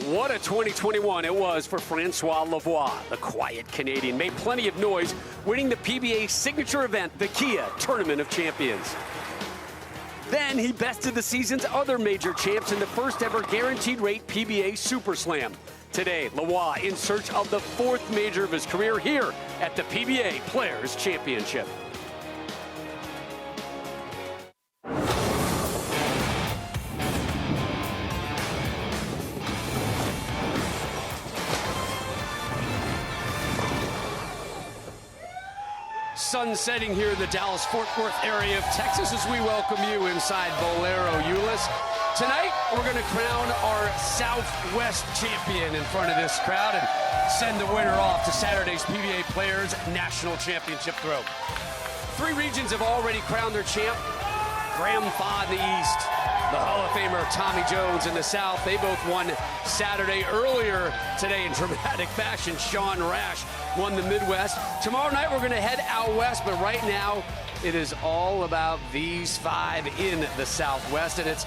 What a 2021 it was for François Lavoie. The quiet Canadian made plenty of noise, winning the PBA signature event, the Kia Tournament of Champions. Then he bested the season's other major champs in the first ever guaranteed rate PBA Super Slam. Today, Lavoie in search of the fourth major of his career here at the PBA Players Championship. Sun setting here in the Dallas-Fort Worth area of Texas as we welcome you inside Bowlero Euless. Tonight, we're going to crown our Southwest champion in front of this crowd and send the winner off to Saturday's PBA Players National Championship throw. Three regions have already crowned their champ. Graham Faw in the East, the Hall of Famer Tommy Jones in the South. They both won Saturday. Earlier today in dramatic fashion, Sean Rash won the Midwest. Tomorrow night we're going to head out west, but right now it is all about these five in the Southwest, and it's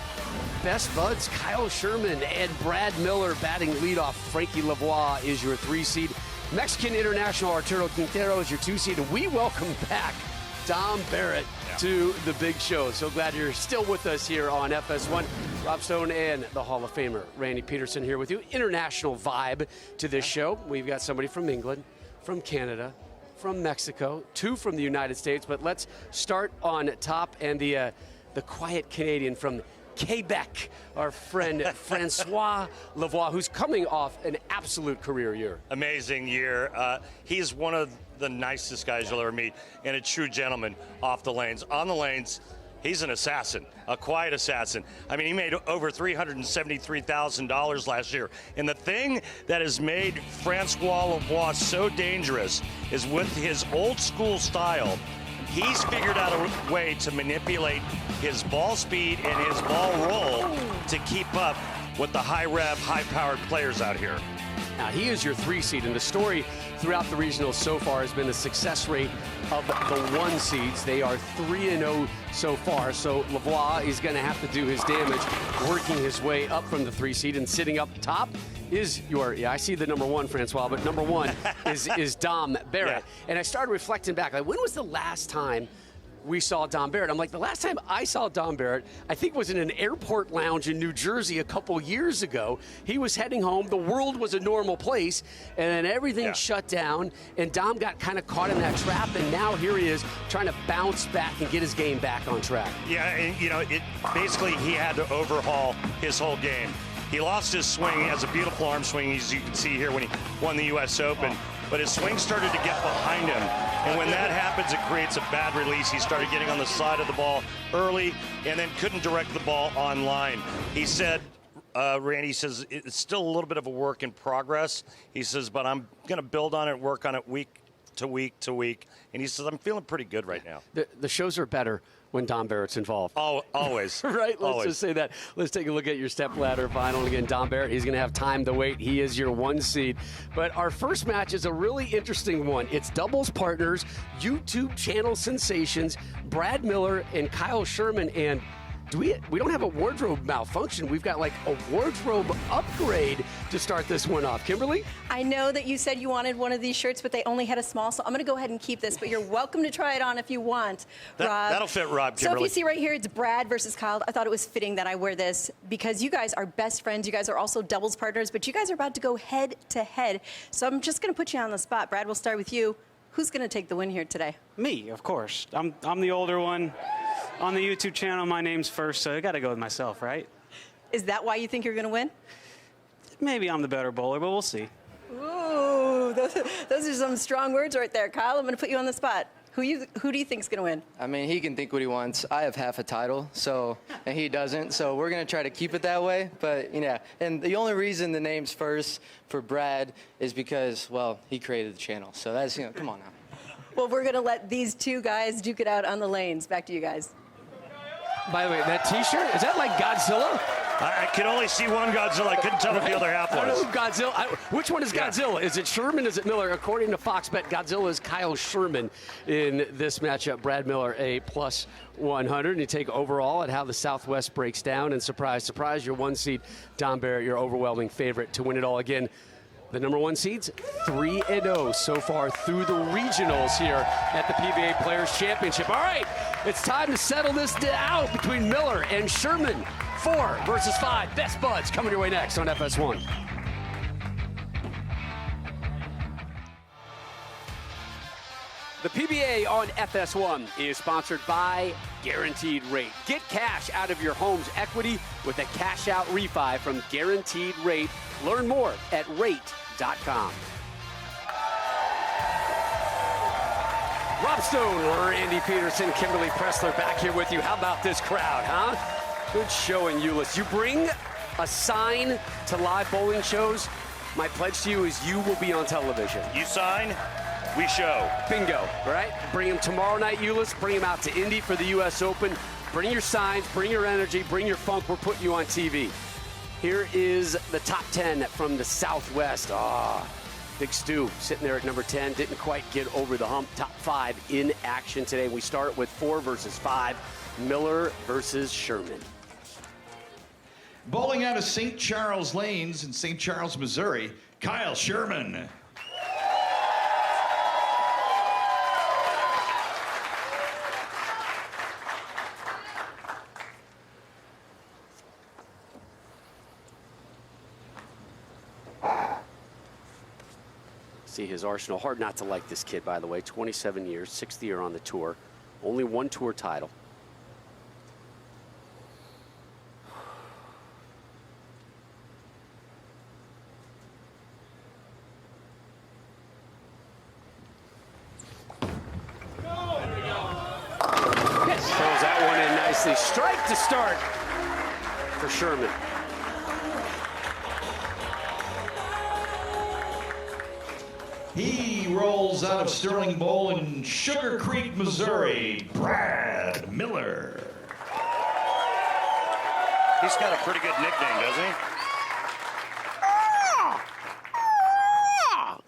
best buds Kyle Sherman and Brad Miller batting leadoff. Frankie Lavoie is your 3 seed. Mexican international Arturo Quintero is your 2 seed, and we welcome back Dom Barrett to the big show. So glad you're still with us here on FS1. Rob Stone and the Hall of Famer Randy Peterson here with you. International vibe to this show. We've got somebody from England, from Canada, from Mexico, 2 from the United States. But let's start on top, and the quiet Canadian from Quebec, our friend François Lavoie, who's coming off an absolute career year. Amazing year. He's one of the nicest guys you'll ever meet, and a true gentleman off the lanes. On the lanes, he's an assassin, a quiet assassin. I mean, he made over $373,000 last year. And the thing that has made François Lavoie so dangerous is with his old school style, he's figured out a way to manipulate his ball speed and his ball roll to keep up with the high rev, high powered players out here. Now, he is your 3 seed, and the story throughout the regionals so far has been the success rate of the 1 seeds. They are 3-0 so far, so Lavoie is going to have to do his damage, working his way up from the 3 seed, and sitting up top is your, I see the number 1, François, but number 1 is Dom Barrett. Yeah. And I started reflecting back, like, when was the last time we saw Dom Barrett? I'm like, the last time I saw Dom Barrett, I think was in an airport lounge in New Jersey a couple years ago. He was heading home. The world was a normal place, and then everything shut down, and Dom got kind of caught in that trap, and now here he is trying to bounce back and get his game back on track. Yeah, and you know, basically he had to overhaul his whole game. He lost his swing. He has a beautiful arm swing, as you can see here when he won the U.S. Open. But his swing started to get behind him. And when that happens, it creates a bad release. He started getting on the side of the ball early and then couldn't direct the ball on line. He said, Randy says, it's still a little bit of a work in progress. He says, but I'm going to build on it, work on it week to week to week. And he says, I'm feeling pretty good right now. The shows are better when Dom Barrett's involved. Oh, always. Right? Let's just say that. Let's take a look at your Stepladder final. And again, Dom Barrett, he's going to have time to wait. He is your 1 seed. But our first match is a really interesting one. It's doubles partners, YouTube channel sensations, Brad Miller and Kyle Sherman. And we don't have a wardrobe malfunction. We've got like a wardrobe upgrade to start this one off. Kimberly? I know that you said you wanted one of these shirts, but they only had a small, so I'm going to go ahead and keep this, but you're welcome to try it on if you want, Rob. That'll fit Rob, Kimberly. So if you see right here, it's Brad versus Kyle. I thought it was fitting that I wear this because you guys are best friends. You guys are also doubles partners, but you guys are about to go head to head. So I'm just going to put you on the spot. Brad, we'll start with you. Who's going to take the win here today? Me, of course. I'm the older one. On the YouTube channel, my name's first, so I got to go with myself, right? Is that why you think you're going to win? Maybe I'm the better bowler, but we'll see. Ooh, those are some strong words right there, Kyle. I'm going to put you on the spot. Who do you think's going to win? I mean, he can think what he wants. I have half a title, and he doesn't. So we're going to try to keep it that way. But, yeah, and the only reason the name's first for Brad is because, well, he created the channel. So that's, come on now. Well, we're going to let these 2 guys duke it out on the lanes. Back to you guys. By the way, that T-shirt, is that like Godzilla? I can only see one Godzilla. I couldn't tell what the other half I don't know was. who Godzilla. Which one is Godzilla? Is it Sherman? Is it Miller? According to Fox Bet, Godzilla is Kyle Sherman in this matchup. Brad Miller, a plus 100. And you take overall at how the Southwest breaks down. And surprise, surprise, your 1 seed, Don Barrett, your overwhelming favorite to win it all again. The number 1 seeds, 3-0 so far through the regionals here at the PBA Players Championship. All right, it's time to settle this out between Miller and Sherman. 4 versus 5, best buds coming your way next on FS1. The PBA on FS1 is sponsored by Guaranteed Rate. Get cash out of your home's equity with a cash-out refi from Guaranteed Rate. Learn more at rate.com. Rob Stone, Randy Peterson, Kimberly Pressler back here with you. How about this crowd, huh? Good show in Euless. You bring a sign to live bowling shows, my pledge to you is you will be on television. You sign, we show. Bingo, right? Bring him tomorrow night, Euless. Bring him out to Indy for the U.S. Open. Bring your signs, bring your energy, bring your funk. We're putting you on TV. Here is the top 10 from the Southwest. Big Stu sitting there at number 10. Didn't quite get over the hump. Top 5 in action today. We start with 4 versus 5. Miller versus Sherman. Bowling out of St. Charles Lanes in St. Charles, Missouri, Kyle Sherman. See his arsenal. Hard not to like this kid, by the way. 27 years, 6th year on the tour. Only 1 tour title. Throws that one in nicely. Strike to start for Sherman. He rolls out of Sterling Bowl in Sugar Creek, Missouri, Brad Miller. He's got a pretty good nickname, doesn't he?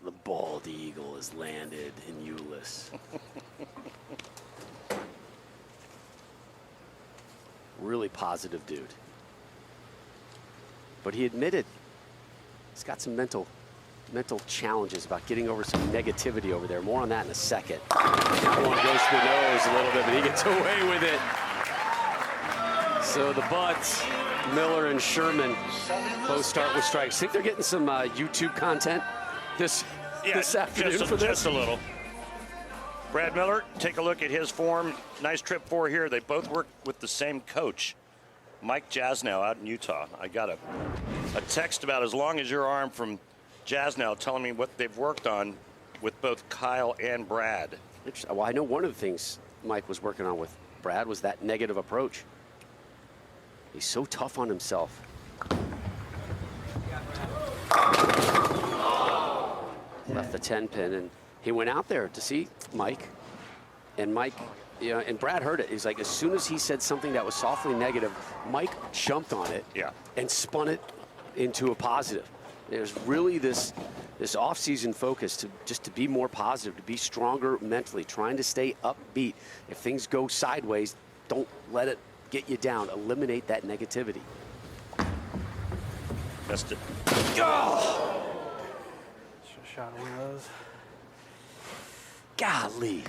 The bald eagle has landed in Euless. Really positive dude. But he admitted he's got some mental challenges about getting over some negativity over there. More on that in a second. That one goes to the nose a little bit, but he gets away with it. So the Buds, Miller and Sherman, both start with strikes. Think they're getting some YouTube content this afternoon for this? Just a little. Brad Miller, take a look at his form. Nice trip 4 here. They both work with the same coach, Mike Jasnow, out in Utah. I got a text about as long as your arm from Jasnow telling me what they've worked on with both Kyle and Brad. Well, I know one of the things Mike was working on with Brad was that negative approach. He's so tough on himself. Left the 10 pin, and he went out there to see Mike. And Mike, you know, and Brad heard it. He's like, as soon as he said something that was softly negative, Mike jumped on it and spun it into a positive. There's really this off-season focus to be more positive, to be stronger mentally, trying to stay upbeat. If things go sideways, don't let it get you down. Eliminate that negativity. Missed it. Oh! Should have shot one of those. Golly.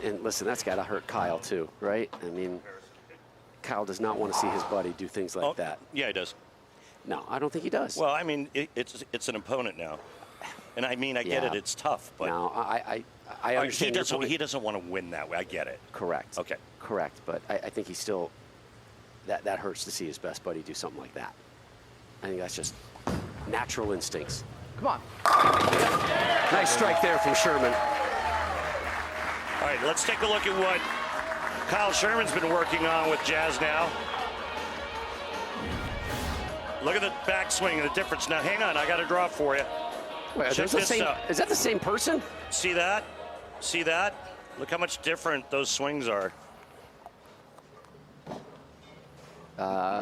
And listen, that's got to hurt Kyle too, right? I mean, Kyle does not want to see his buddy do things like that. Yeah, he does. No, I don't think he does. Well, I mean, it's an opponent now. And I mean, I get it, it's tough, but no, I understand. He doesn't want to win that way. I get it. Correct. Okay. Correct, but I think he still, that hurts to see his best buddy do something like that. I think that's just natural instincts. Come on. Nice strike there from Sherman. All right, let's take a look at what Kyle Sherman's been working on with Jasnow. Look at the backswing and the difference. Now, hang on, I got a draw for you. Wait, Check this out. Is that the same person? See that? See that? Look how much different those swings are.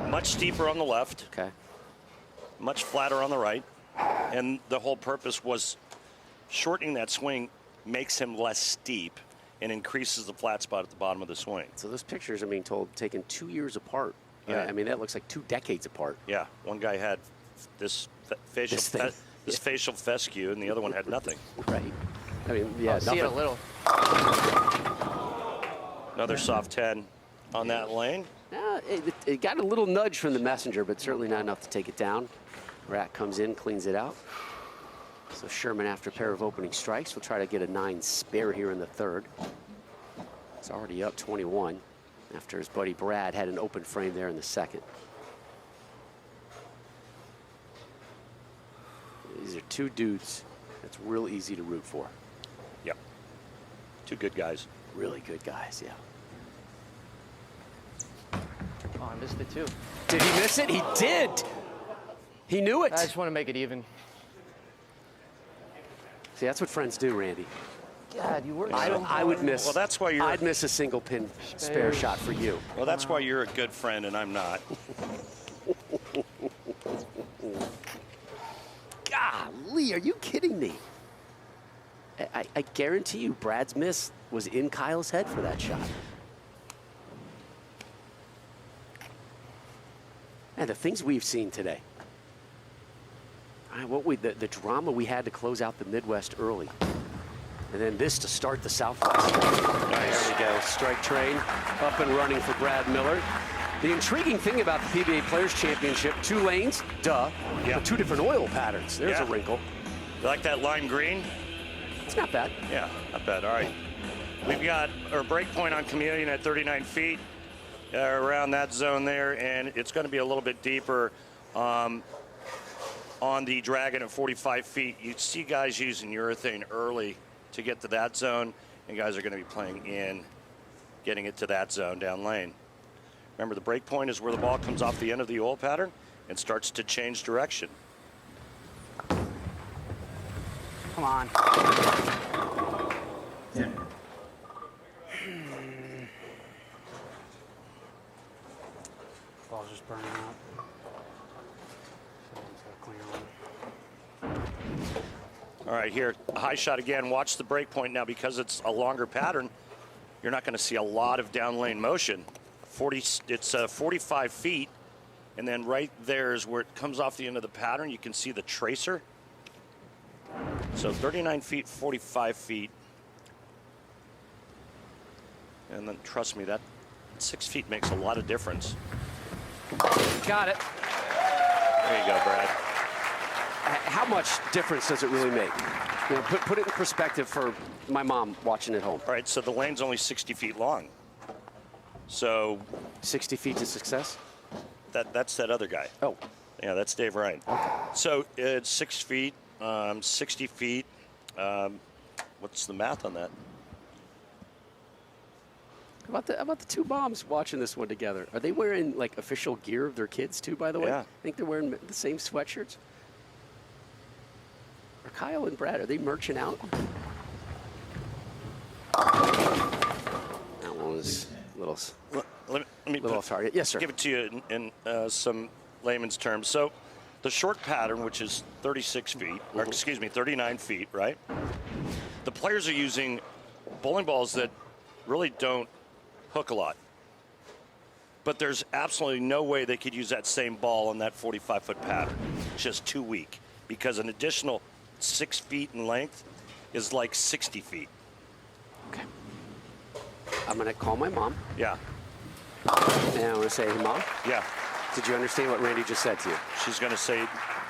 Much steeper on the left. Okay. Much flatter on the right. And the whole purpose was shortening that swing makes him less steep and increases the flat spot at the bottom of the swing. So those pictures are being told taken 2 years apart. Yeah. I mean, that looks like 2 decades apart. Yeah, one guy had this facial fescue, and the other one had nothing. Right. I mean, yeah, See it a nothing. little. Another soft 10 on that lane. It got a little nudge from the messenger, but certainly not enough to take it down. Rat comes in, cleans it out. So Sherman, after a pair of opening strikes, will try to get a 9 spare here in the third. It's already up 21 after his buddy Brad had an open frame there in the second. These are 2 dudes that's real easy to root for. Yep. 2 good guys. Really good guys, yeah. Oh, I missed it too. Did he miss it? He did. He knew it. I just want to make it even. See, that's what friends do, Randy. God, you work I would miss. Well, that's why I'd miss a single pin spare shot for you. Well, that's why you're a good friend and I'm not. Golly, are you kidding me? I guarantee you Brad's miss was in Kyle's head for that shot. And the things we've seen today. The drama we had to close out the Midwest early. And then this to start the Southwest. Nice. There we go. Strike train up and running for Brad Miller. The intriguing thing about the PBA Players Championship, 2 lanes, duh, but 2 different oil patterns. There's a wrinkle. You like that lime green? It's not bad. Yeah, not bad. All right. We've got our break point on Chameleon at 39 feet, around that zone there, and it's going to be a little bit deeper on the Dragon at 45 feet. You see guys using urethane early to get to that zone, and guys are going to be playing in, getting it to that zone down lane. Remember, the break point is where the ball comes off the end of the oil pattern and starts to change direction. Come on. Ball's just burning up. So it's a clean one. All right, here, a high shot again. Watch the break point now. Because it's a longer pattern, you're not going to see a lot of down lane motion. It's 45 feet, and then right there is where it comes off the end of the pattern. You can see the tracer. So 39 feet, 45 feet. And then trust me, that 6 feet makes a lot of difference. Got it. There you go, Brad. How much difference does it really make? You know, put it in perspective for my mom watching at home. All right, so the lane's only 60 feet long. So 60 feet to success? that's that other guy. Oh. Yeah, that's Dave Ryan. Okay. So it's 6 feet, 60 feet. What's the math on that? How about the 2 moms watching this one together? Are they wearing like official gear of their kids too, by the way? Yeah. I think they're wearing the same sweatshirts. Are Kyle and Brad, are they merching out? That one was a little, Let me little off target. Yes, sir. give it to you in some layman's terms. So the short pattern, which is 36 feet, or excuse me, 39 feet, right? The players are using bowling balls that really don't hook a lot. But there's absolutely no way they could use that same ball on that 45-foot pattern. It's just too weak, because an additional 6 feet in length is like 60 feet. Okay. I'm going to call my mom. Yeah. And I'm going to say, hey, Mom, Yeah. did you understand what Randy just said to you? She's going to say,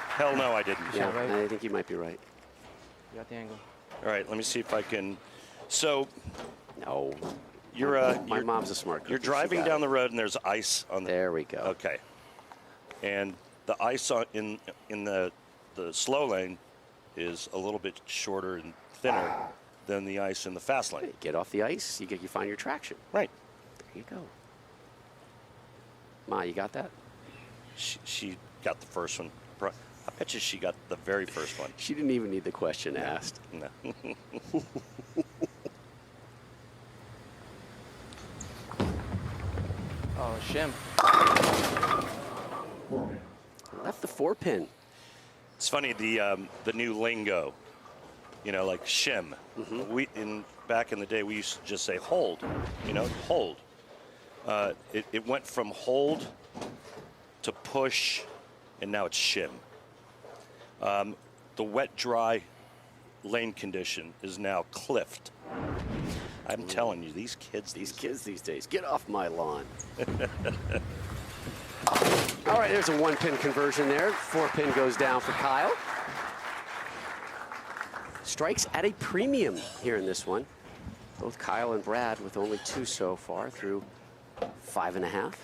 hell no, I didn't. Yeah, right. I think you might be right. You got the angle. All right, let me see if I can. So No. you're Mom's a smart cookie. You're She driving got down it. the road and there's ice on the. There we go. Okay. And the ice in the slow lane is a little bit shorter and thinner than the ice in the fast lane. Hey, get off the ice, you find your traction. Right. There you go. Ma, you got that? She got the first one. I bet you she got the very first one. She didn't even need the question asked. No. Oh, shim. Left the 4-pin. It's funny, the new lingo, you know, like shim. Back in the day, we used to just say hold, you know, hold. It went from hold to push, and now it's shim. The wet, dry lane condition is now cliffed. I'm telling you, these kids these days, get off my lawn. All right, there's a 1-pin conversion there. 4-pin goes down for Kyle. Strikes at a premium here in this one. Both Kyle and Brad with only 2 so far through 5.5.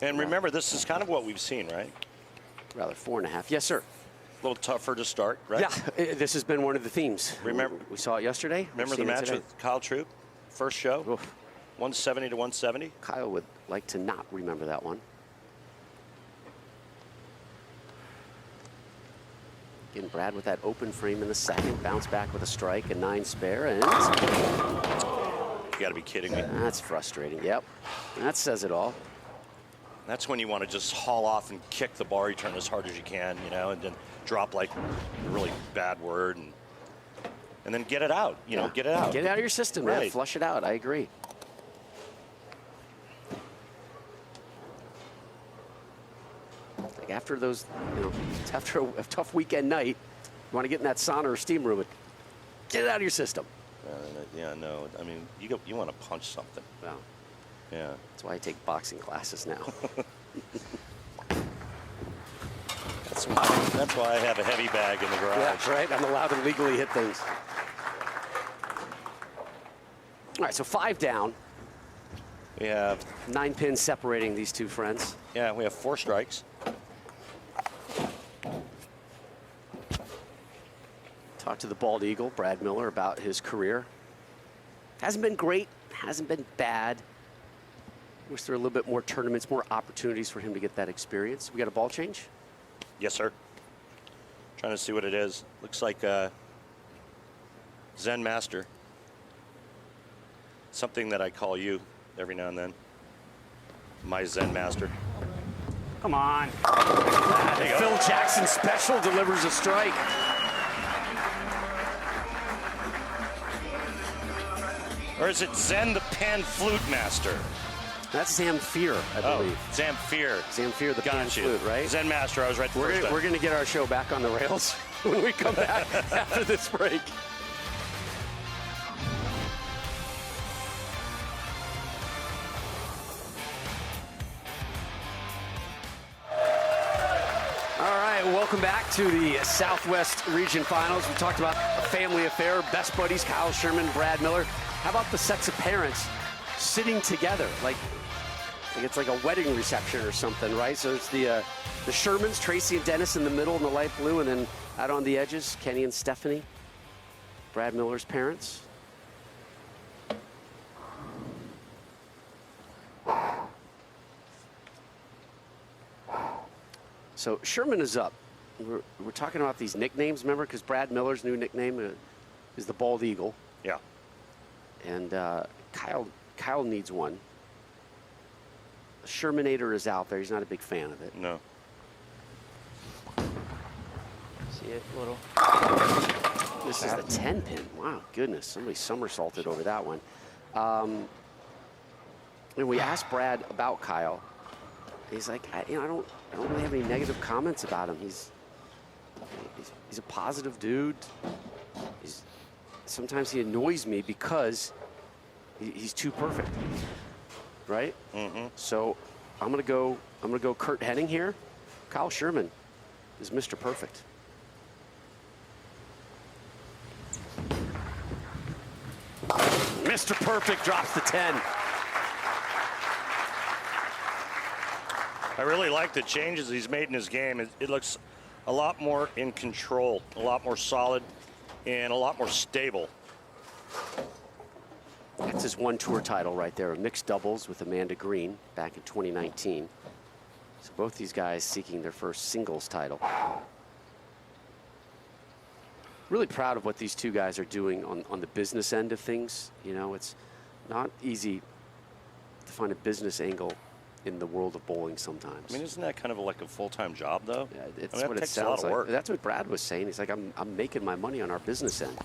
And remember, this is kind of what we've seen, right? Rather 4.5. Yes, sir. A little tougher to start, right? Yeah, this has been one of the themes. Remember, we saw it yesterday. Remember the match with Kyle Troop? First show? Oof. 170 to 170? Kyle would like to not remember that one. Again, Brad with that open frame in the second. Bounce back with a strike, a 9 spare, and... You gotta be kidding me. That's frustrating, yep. That says it all. That's when you want to just haul off and kick the bar return as hard as you can, you know, and then drop like a really bad word and then get it out, you know, get it out. Get it out of your system, right. Man. Flush it out, I agree. Like after those, you know, after a tough weekend night, you want to get in that sauna or steam room and get it out of your system. Yeah, no, I mean, you want to punch something. Well, yeah. That's why I take boxing classes now. That's why I have a heavy bag in the garage. Yeah, that's right. I'm allowed to legally hit things. All right, so 5 down. We have 9 pins separating these two friends. Yeah, we have 4 strikes. Talked to the Bald Eagle, Brad Miller, about his career. Hasn't been great, hasn't been bad. Wish there were a little bit more tournaments, more opportunities for him to get that experience. We got a ball change? Yes, sir. Trying to see what it is. Looks like Zen Master. Something that I call you every now and then. My Zen Master. Come on. Phil Jackson special delivers a strike. Or is it Zen the Pan Flute Master? That's Zamfir, I believe. Oh, Zamfir. Zamfir the Pan Flute, right? Zen Master, I was right the first time. We're going to get our show back on the rails when we come back after this break. All right, welcome back to the Southwest Region Finals. We talked about a family affair, best buddies, Kyle Sherman, Brad Miller. How about the sets of parents sitting together? Like it's like a wedding reception or something, right? So it's the Shermans, Tracy and Dennis in the middle in the light blue, and then out on the edges, Kenny and Stephanie, Brad Miller's parents. So Sherman is up. We're talking about these nicknames, remember? Because Brad Miller's new nickname is the Bald Eagle. Yeah. And Kyle needs one. Shermanator is out there. He's not a big fan of it. No. See it a little. This is the 10 pin. Wow, goodness. Somebody somersaulted over that one. And we asked Brad about Kyle. He's like, I don't really have any negative comments about him. He's a positive dude. Sometimes he annoys me because he's too perfect, right? Mm-hmm. So I'm gonna go Kurt Hennig here. Kyle Sherman is Mr. Perfect. Mr. Perfect drops the 10. I really like the changes he's made in his game. It looks a lot more in control, a lot more solid, and a lot more stable. That's his one tour title right there, mixed doubles with Amanda Green back in 2019. So both these guys seeking their first singles title. Really proud of what these two guys are doing on the business end of things. You know, it's not easy to find a business angle in the world of bowling sometimes. I mean, isn't that kind of like a full-time job, though? Yeah, it's that what it takes sounds a lot of like. work. That's what Brad was saying. He's like, I'm making my money on our business end.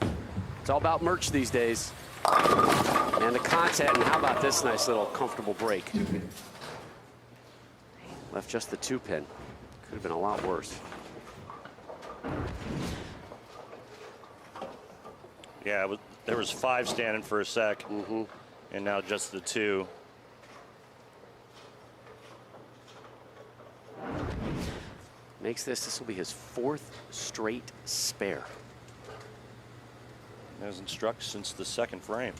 It's all about merch these days. And the content, and how about this nice little comfortable break? Left just the 2-pin. Could have been a lot worse. Yeah, there was 5 standing for a sec, and now just the 2. Makes this will be his 4th straight spare. Hasn't struck since the 2nd frame.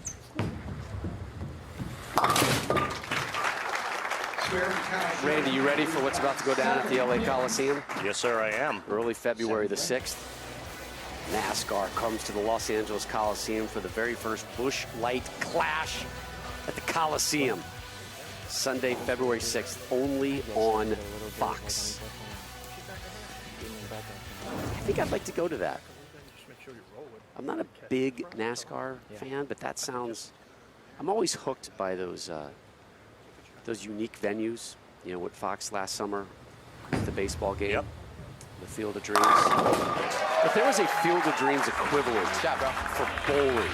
Randy, you ready for what's about to go down at the LA Coliseum? Yes, sir, I am. Early February the 6th. NASCAR comes to the Los Angeles Coliseum for the very first Busch Light Clash at the Coliseum. Sunday, February 6th, only on Fox. I think I'd like to go to that. I'm not a big NASCAR fan, but that sounds, I'm always hooked by those unique venues. You know, what Fox last summer, the baseball game, the Field of Dreams. If there was a Field of Dreams equivalent for bowling,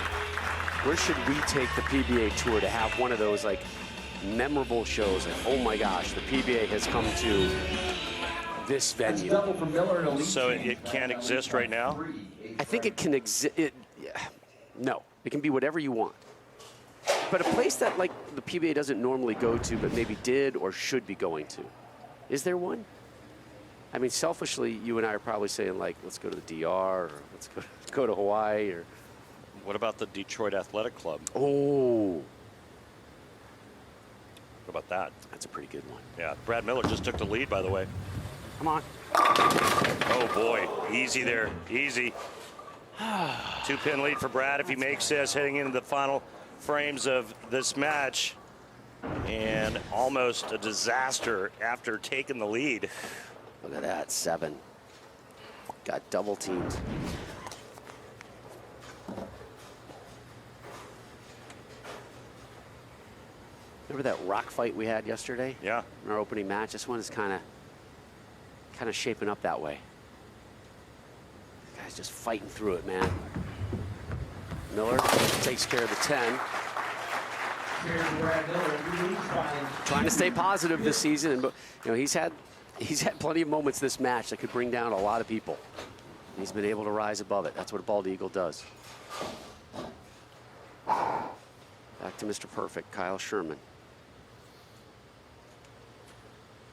where should we take the PBA Tour to have one of those like memorable shows? Like, oh my gosh, the PBA has come to this venue. So it can't exist right now? I think it can exist. No, it can be whatever you want. But a place that like the PBA doesn't normally go to, but maybe did or should be going to. Is there one? I mean, selfishly, you and I are probably saying like, let's go to the DR, or let's go to Hawaii, or. What about the Detroit Athletic Club? Oh. What about that? That's a pretty good one. Yeah, Brad Miller just took the lead, by the way. Come on. Oh boy, easy there, easy. 2-pin lead for Brad if he makes this, heading into the final frames of this match. And almost a disaster after taking the lead. Look at that, 7. Got double teamed. Remember that rock fight we had yesterday? Yeah. In our opening match? This one is kind of shaping up that way. Guy's just fighting through it, man. Miller takes care of the 10. Trying to stay positive this season, and you know he's had plenty of moments this match that could bring down a lot of people. He's been able to rise above it. That's what a bald eagle does. Back to Mr. Perfect, Kyle Sherman.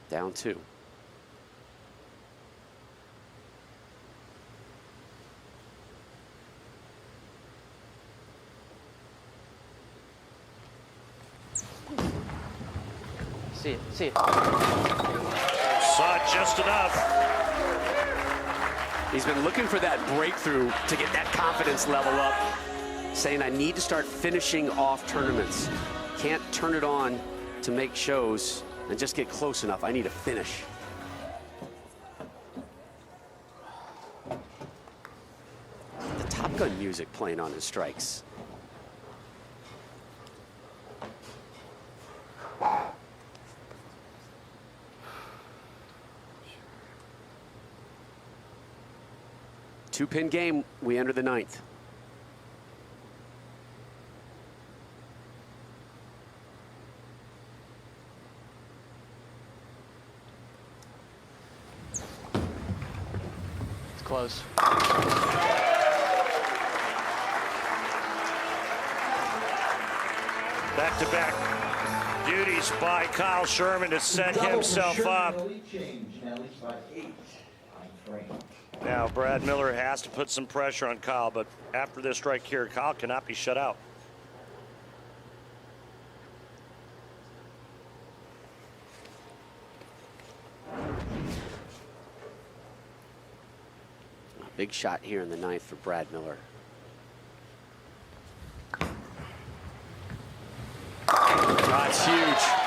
Down 2. See it. Saw it just enough. He's been looking for that breakthrough to get that confidence level up, saying I need to start finishing off tournaments. Can't turn it on to make shows and just get close enough. I need to finish. The Top Gun music playing on his strikes. Two-pin game, we enter the 9th. It's close. Back-to-back duties by Kyle Sherman to set himself up. Now, Brad Miller has to put some pressure on Kyle, but after this strike here, Kyle cannot be shut out. A big shot here in the 9th for Brad Miller. That's huge.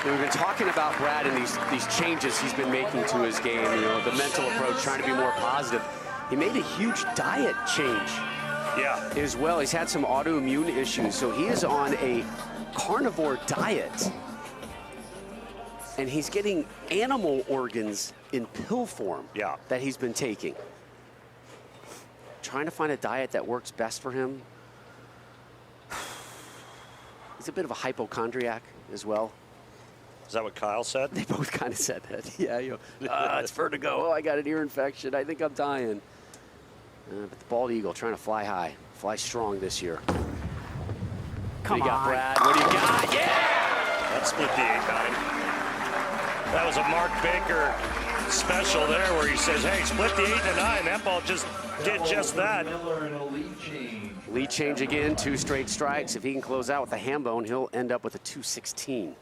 We've been talking about Brad and these changes he's been making to his game, you know, the mental approach, trying to be more positive. He made a huge diet change as well. He's had some autoimmune issues, so he is on a carnivore diet. And he's getting animal organs in pill form that he's been taking. Trying to find a diet that works best for him. He's a bit of a hypochondriac as well. Is that what Kyle said? They both kind of said that. Yeah, it's vertigo. Oh, I got an ear infection. I think I'm dying. But the bald eagle trying to fly high, fly strong this year. Come on. on. Brad? What do you got? Yeah! That split the 8-9. That was a Mark Baker special there where he says, hey, split the 8 and 9. That ball just did just that. Lead change again, 2 straight strikes. If he can close out with a ham bone, he'll end up with a 216.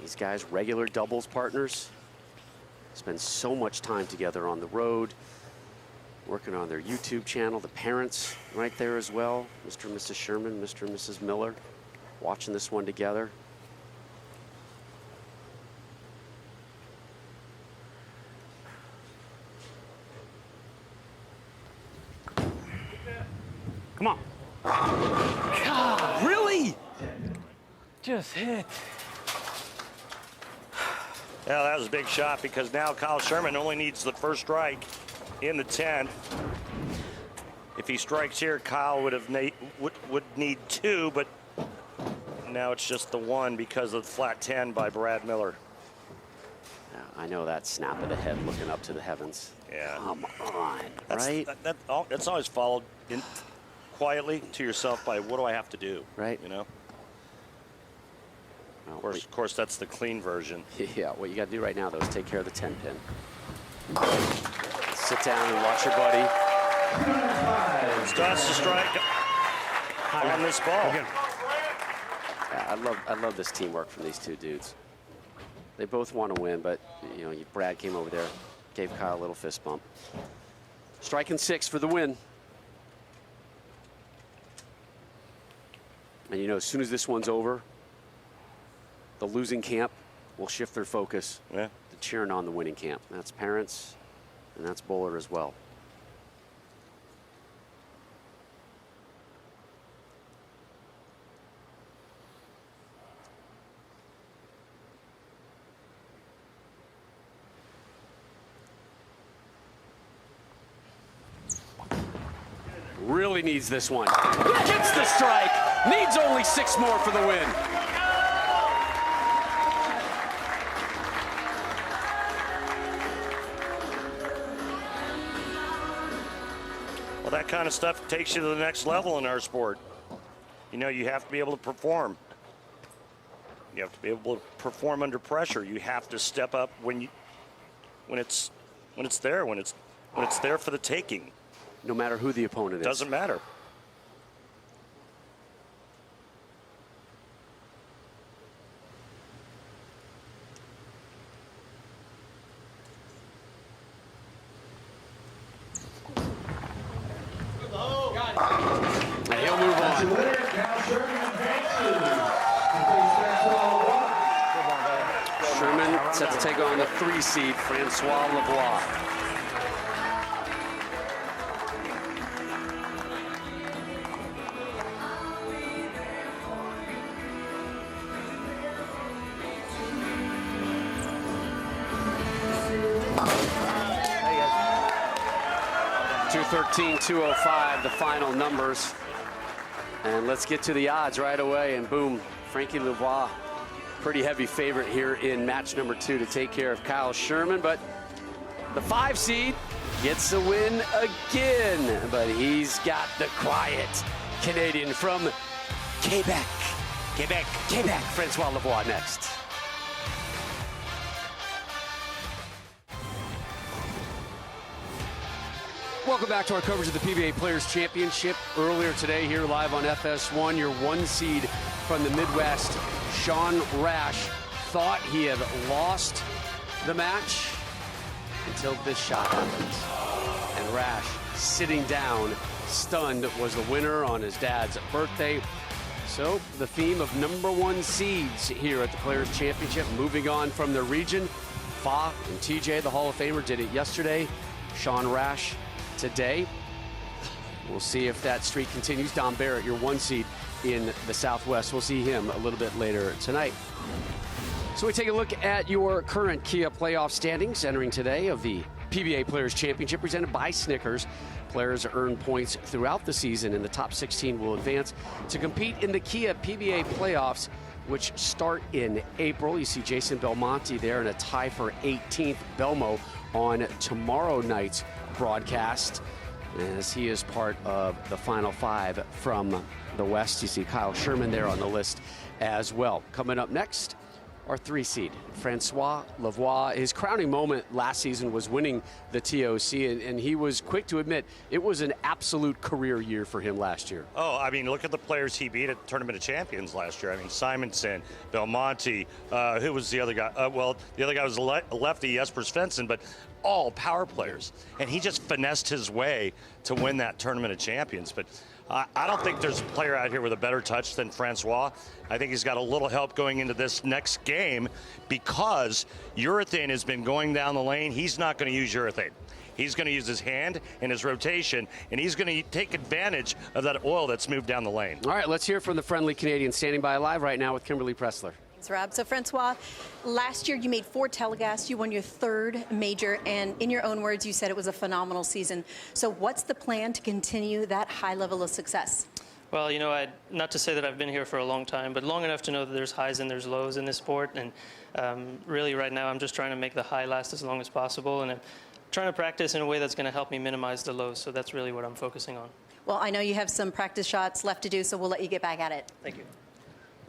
These guys, regular doubles partners, spend so much time together on the road, working on their YouTube channel. The parents right there as well, Mr. and Mrs. Sherman, Mr. and Mrs. Miller, watching this one together. Come on. God, really? Just hit. Yeah, that was a big shot because now Kyle Sherman only needs the first strike in the 10th. If he strikes here, Kyle would need 2, but now it's just the 1 because of the flat 10 by Brad Miller. Yeah, I know that snap of the head looking up to the heavens. Yeah. Come on, right? That's always followed in quietly to yourself by what do I have to do? Right. You know? Well, Of course, that's the clean version. Yeah, what you got to do right now, though, is take care of the 10 pin. Sit down and watch your buddy. Starts to strike on this ball. Yeah, I love this teamwork from these two dudes. They both want to win, but you know, Brad came over there, gave Kyle a little fist bump. Striking 6 for the win. And you know, as soon as this one's over, the losing camp will shift their focus to cheering on the winning camp. That's parents, and that's Bowler as well. Really needs this one. Gets the strike. Needs only 6 more for the win. Well, that kind of stuff takes you to the next level in our sport. You know, you have to be able to perform. You have to be able to perform under pressure. You have to step up when it's there for the taking. No matter who the opponent is. Doesn't matter. And he'll move on. Sherman set to take on the 3 seed, François Lavoie. $213-205, the final numbers. And let's get to the odds right away. And boom, Frankie Lavoie, pretty heavy favorite here in match number 2 to take care of Kyle Sherman. But the 5 seed gets the win again. But he's got the quiet Canadian from Quebec, François Lavoie next. Welcome back to our coverage of the PBA Players Championship. Earlier today here live on FS1, your 1 seed from the Midwest, Sean Rash, thought he had lost the match until this shot happens. And Rash, sitting down, stunned, was the winner on his dad's birthday. So the theme of number 1 seeds here at the Players Championship, moving on from the region. Fa and TJ, the Hall of Famer, did it yesterday. Sean Rash today. We'll see if that streak continues. Dom Barrett, your 1 seed in the Southwest. We'll see him a little bit later tonight. So we take a look at your current Kia playoff standings entering today of the PBA Players Championship presented by Snickers. Players earn points throughout the season, and the top 16 will advance to compete in the Kia PBA playoffs, which start in April. You see Jason Belmonte there in a tie for 18th. Belmo on tomorrow night's broadcast, as he is part of the Final Five from the West. You see Kyle Sherman there on the list as well. Coming up next, our 3 seed, François Lavoie. His crowning moment last season was winning the TOC, and he was quick to admit it was an absolute career year for him last year. Oh, I mean, look at the players he beat at Tournament of Champions last year. I mean, Simonson, Belmonte, who was the other guy? Well, the other guy was a lefty, Jesper Svensson, but all power players. And he just finessed his way to win that Tournament of Champions. But I don't think there's a player out here with a better touch than François. I think he's got a little help going into this next game because urethane has been going down the lane. He's not going to use urethane. He's going to use his hand and his rotation, and he's going to take advantage of that oil that's moved down the lane. All right, let's hear from the friendly Canadian standing by live right now with Kimberly Pressler. Thanks, Rob. So, François, last year you made 4 Telecasts. You won your 3rd major, and in your own words, you said it was a phenomenal season. So what's the plan to continue that high level of success? Well, you know, not to say that I've been here for a long time, but long enough to know that there's highs and there's lows in this sport. And really right now I'm just trying to make the high last as long as possible. And I'm trying to practice in a way that's going to help me minimize the lows. So that's really what I'm focusing on. Well, I know you have some practice shots left to do, so we'll let you get back at it. Thank you.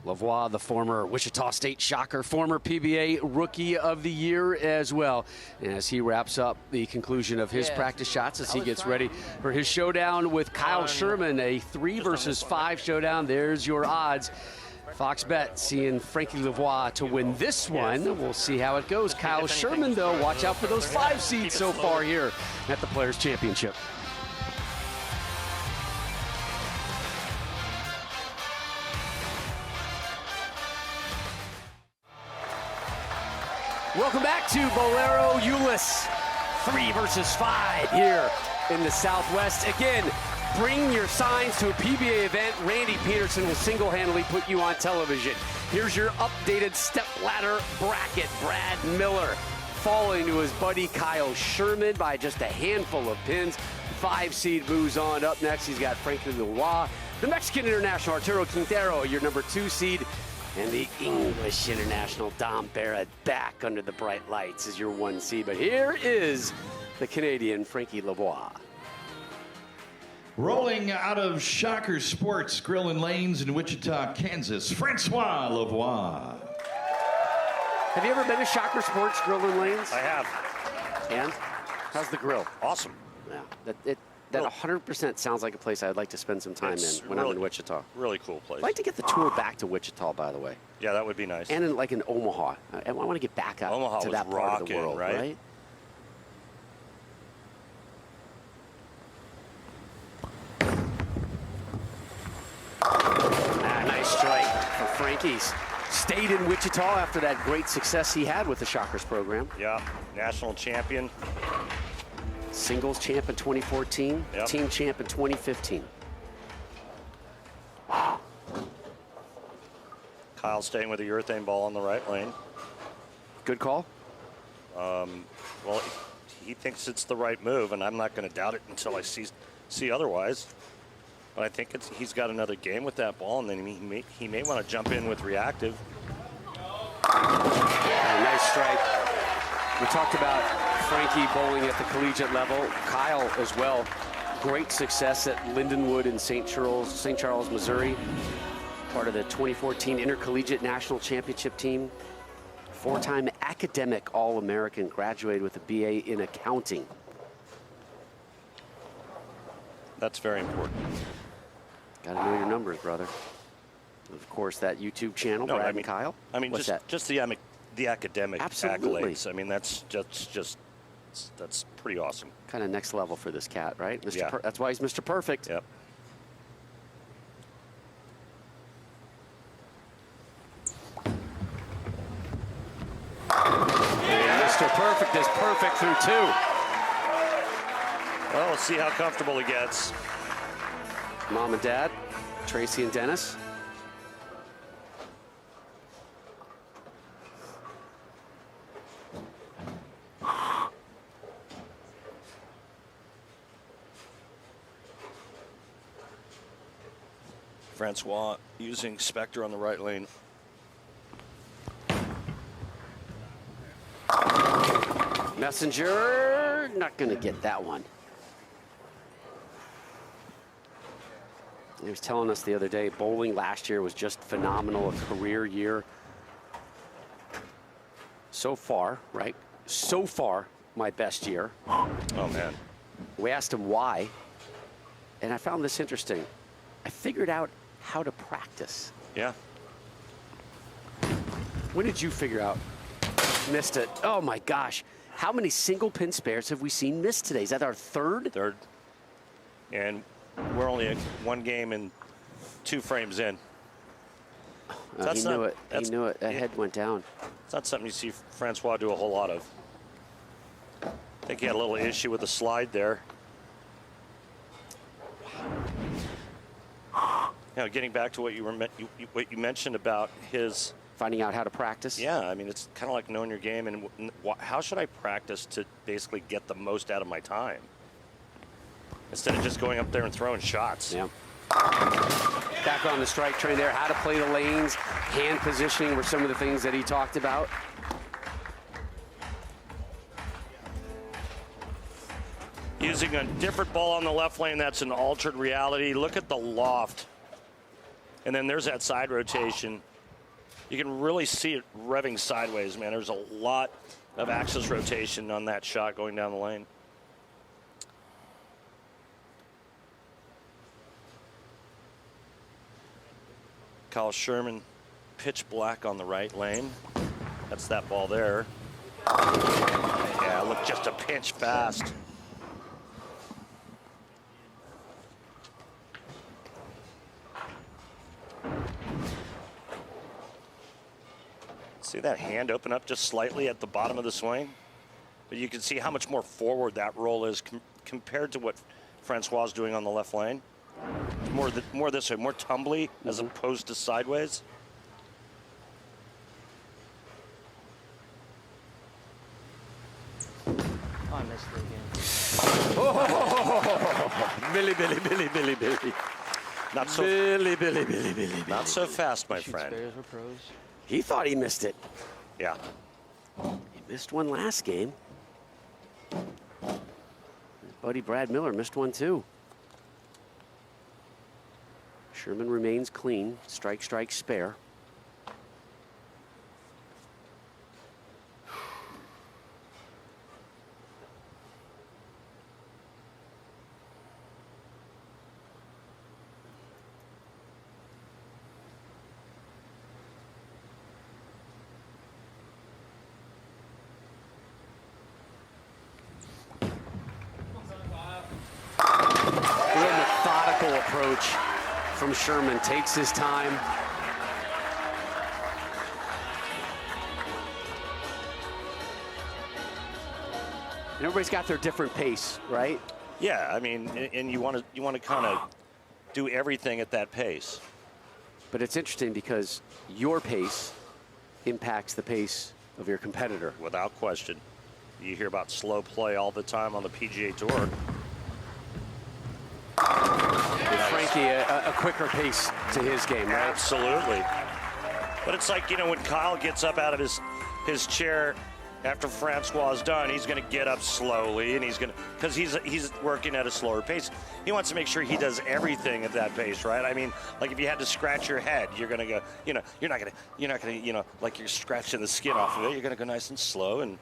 Lavoie, the former Wichita State Shocker, former PBA Rookie of the Year as well, as he wraps up the conclusion of his practice shots as he gets ready for his showdown with Kyle Sherman, a 3 versus 5 showdown. There's your odds. Fox Bet seeing Frankie Lavoie to win this one. We'll see how it goes. Kyle Sherman, though, watch out for those 5 seeds so far here at the Players Championship. Welcome back to Bowlero Euless. 3 versus 5 here in the Southwest. Again, bring your signs to a PBA event. Randy Peterson will single-handedly put you on television. Here's your updated Stepladder bracket. Brad Miller falling to his buddy Kyle Sherman by just a handful of pins. 5 seed moves on. Up next, he's got Frankie Lavoie. The Mexican international Arturo Quintero, your number 2 seed. And the English international Dom Barrett back under the bright lights is your 1 seed. But here is the Canadian Frankie Lavoie. Rolling out of Shocker Sports Grill and Lanes in Wichita, Kansas, François Lavoie. Have you ever been to Shocker Sports Grill and Lanes? I have. And? How's the grill? Awesome. Yeah, that 100% sounds like a place I'd like to spend some time in when I'm in Wichita. Really cool place. I'd like to get the tour back to Wichita, by the way. Yeah, that would be nice. And in Omaha. I want to get back out Omaha to that was part of the rocking, world, right? Nice strike for Frankie's. Stayed in Wichita after that great success he had with the Shockers program. Yeah, national champion. Singles champ in 2014, Yep. team champ in 2015. Kyle staying with the urethane ball on the right lane. Good call. Well, he thinks it's the right move, and I'm not going to doubt it until I see otherwise. But I think he's got another game with that ball, and then he may want to jump in with reactive. Nice strike. We talked about Frankie bowling at the collegiate level. Kyle as well. Great success at Lindenwood in St. Charles, Missouri. Part of the 2014 Intercollegiate National Championship team. 4-time academic All-American, graduated with a BA in accounting. That's very important. Got to know your numbers, brother. Of course, that YouTube channel, No, Brad and Kyle. I mean, What's just the academic Absolutely. accolades. I mean, that's pretty awesome. Kind of next level for this cat, right? Mr. Yeah. That's why he's Mr. Perfect. Yep. And Mr. Perfect is perfect through 2. Well, we'll see how comfortable he gets. Mom and Dad, Tracy and Dennis. François using Spectre on the right lane. Messenger, not going to get that one. He was telling us the other day, bowling last year was just phenomenal, a career year. So far, right? So far, my best year. Oh, man. We asked him why, and I found this interesting. I figured out how to practice. Yeah. When did you figure out? Missed it. Oh, my gosh. How many single pin spares have we seen missed today? Is that our third? Third. And we're only one game and 2 frames in. He knew it. He knew it. That head went down. It's not something you see François do a whole lot of. I think he had a little issue with the slide there. You know, getting back to what you were what you mentioned about his finding out how to practice. Yeah, I mean, it's kind of like knowing your game and how should I practice to basically get the most out of my time instead of just going up there and throwing shots. Yeah. Back on the strike train there. How to play the lanes, hand positioning were some of the things that he talked about. Using a different ball on the left lane, that's an altered reality. Look at the loft. And then there's that side rotation. You can really see it revving sideways, man. There's a lot of axis rotation on that shot going down the lane. Kyle Sherman, pitch black on the right lane. That's that ball there. Yeah, look, just a pinch fast. See that hand open up just slightly at the bottom of the swing? But you can see how much more forward that roll is compared to what François is doing on the left lane. More this way, more tumbly as opposed to sideways. Oh, I missed it again. Oh, Billy. Not so. Billy. Not so fast, my friend. He thought he missed it. Yeah. He missed one last game. His buddy Brad Miller missed one too. Sherman remains clean. Strike, strike, spare. Approach from Sherman, takes his time. And everybody's got their different pace, right? Yeah, I mean, and you want to kind of do everything at that pace. But it's interesting because your pace impacts the pace of your competitor. Without question. You hear about slow play all the time on the PGA Tour. Frankie, a quicker pace to his game, right? Absolutely. But it's like, you know, when Kyle gets up out of his chair after François is done, he's going to get up slowly, and he's going to, because he's working at a slower pace. He wants to make sure he does everything at that pace, right? I mean, like if you had to scratch your head, you're going to go, you know, you're not going to, you know, like you're scratching the skin off of it. You're going to go nice and slow. And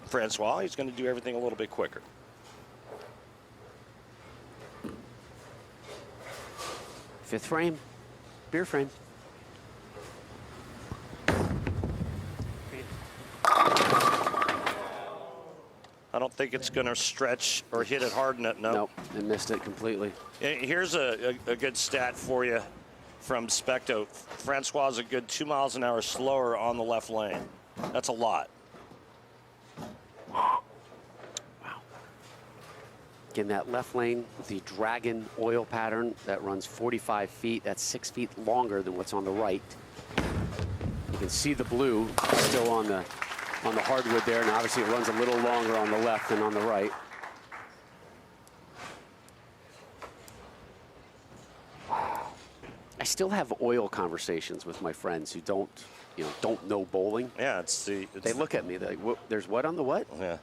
François, he's going to do everything a little bit quicker. Fifth frame, beer frame. I don't think it's going to stretch or hit it hard enough. No. Nope, it missed it completely. Here's a good stat for you from Specto. François is a good 2 miles an hour slower on the left lane. That's a lot. Wow. Again, that left lane with the dragon oil pattern that runs 45 feet. That's 6 feet longer than what's on the right. You can see the blue still on the hardwood there, and obviously it runs a little longer on the left than on the right. I still have oil conversations with my friends who don't know bowling. Yeah, they look at me, they're like, there's what on the what? Yeah.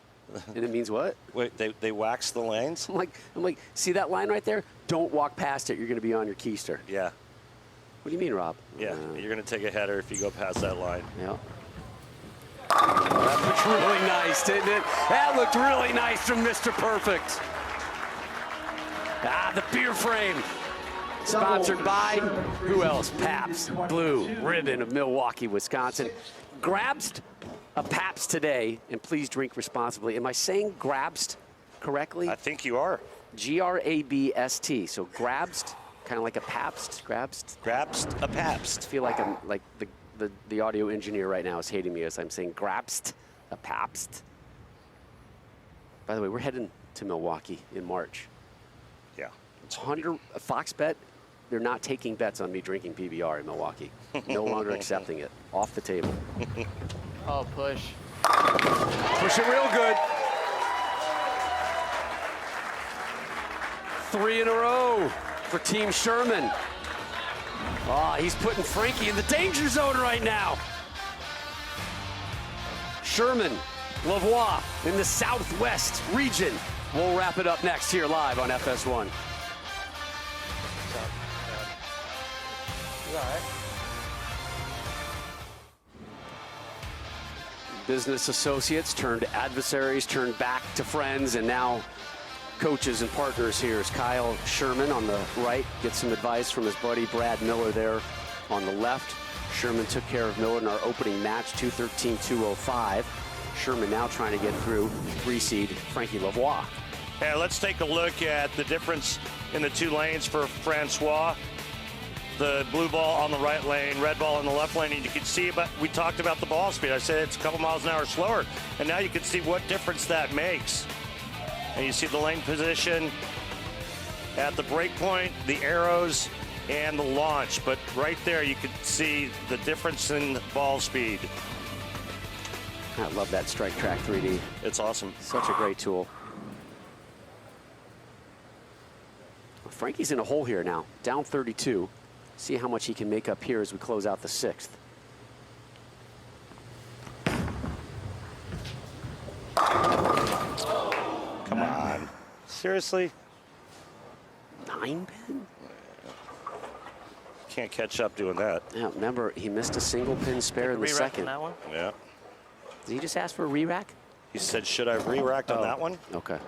And it means what? Wait, they wax the lanes? I'm like, see that line right there? Don't walk past it. You're going to be on your keister. Yeah. What do you mean, Rob? Yeah, you're going to take a header if you go past that line. Yeah. That looked really nice, didn't it? That looked really nice from Mr. Perfect. The beer frame. Sponsored by, who else? Pabst Blue Ribbon of Milwaukee, Wisconsin. Grabst a Pabst today, and please drink responsibly. Am I saying Grabst correctly? I think you are. Grabst. So Grabst, kind of like a Pabst. Grabst. Grabst a Pabst. I feel like I'm like the audio engineer right now is hating me as I'm saying Grabst a Pabst. By the way, we're heading to Milwaukee in March. Yeah. 100 Fox Bet. They're not taking bets on me drinking PBR in Milwaukee. No longer accepting it. Off the table. Oh, push. Push it real good. 3 in a row for Team Sherman. Oh, he's putting Frankie in the danger zone right now. Sherman, Lavoie in the Southwest region. We'll wrap it up next here live on FS1. All right. Business associates turned adversaries, turned back to friends, and now coaches and partners. Here's Kyle Sherman on the right, gets some advice from his buddy Brad Miller there on the left. Sherman took care of Miller in our opening match, 213-205. Sherman now trying to get through 3-seed Frankie Lavoie. Yeah, let's take a look at the difference in the two lanes for François. The blue ball on the right lane, red ball on the left lane, and you can see, but we talked about the ball speed. I said it's a couple miles an hour slower, and now you can see what difference that makes. And you see the lane position at the break point, the arrows, and the launch. But right there, you can see the difference in ball speed. I love that Strike Track 3D. It's awesome. Such a great tool. Well, Frankie's in a hole here now, down 32. See how much he can make up here as we close out the 6th. Come on. Seriously? 9-pin? Can't catch up doing that. Yeah, remember, he missed a single pin spare in the second. That one? Yeah. Did he just ask for a re-rack? He said, should I re-rack on that one? Okay.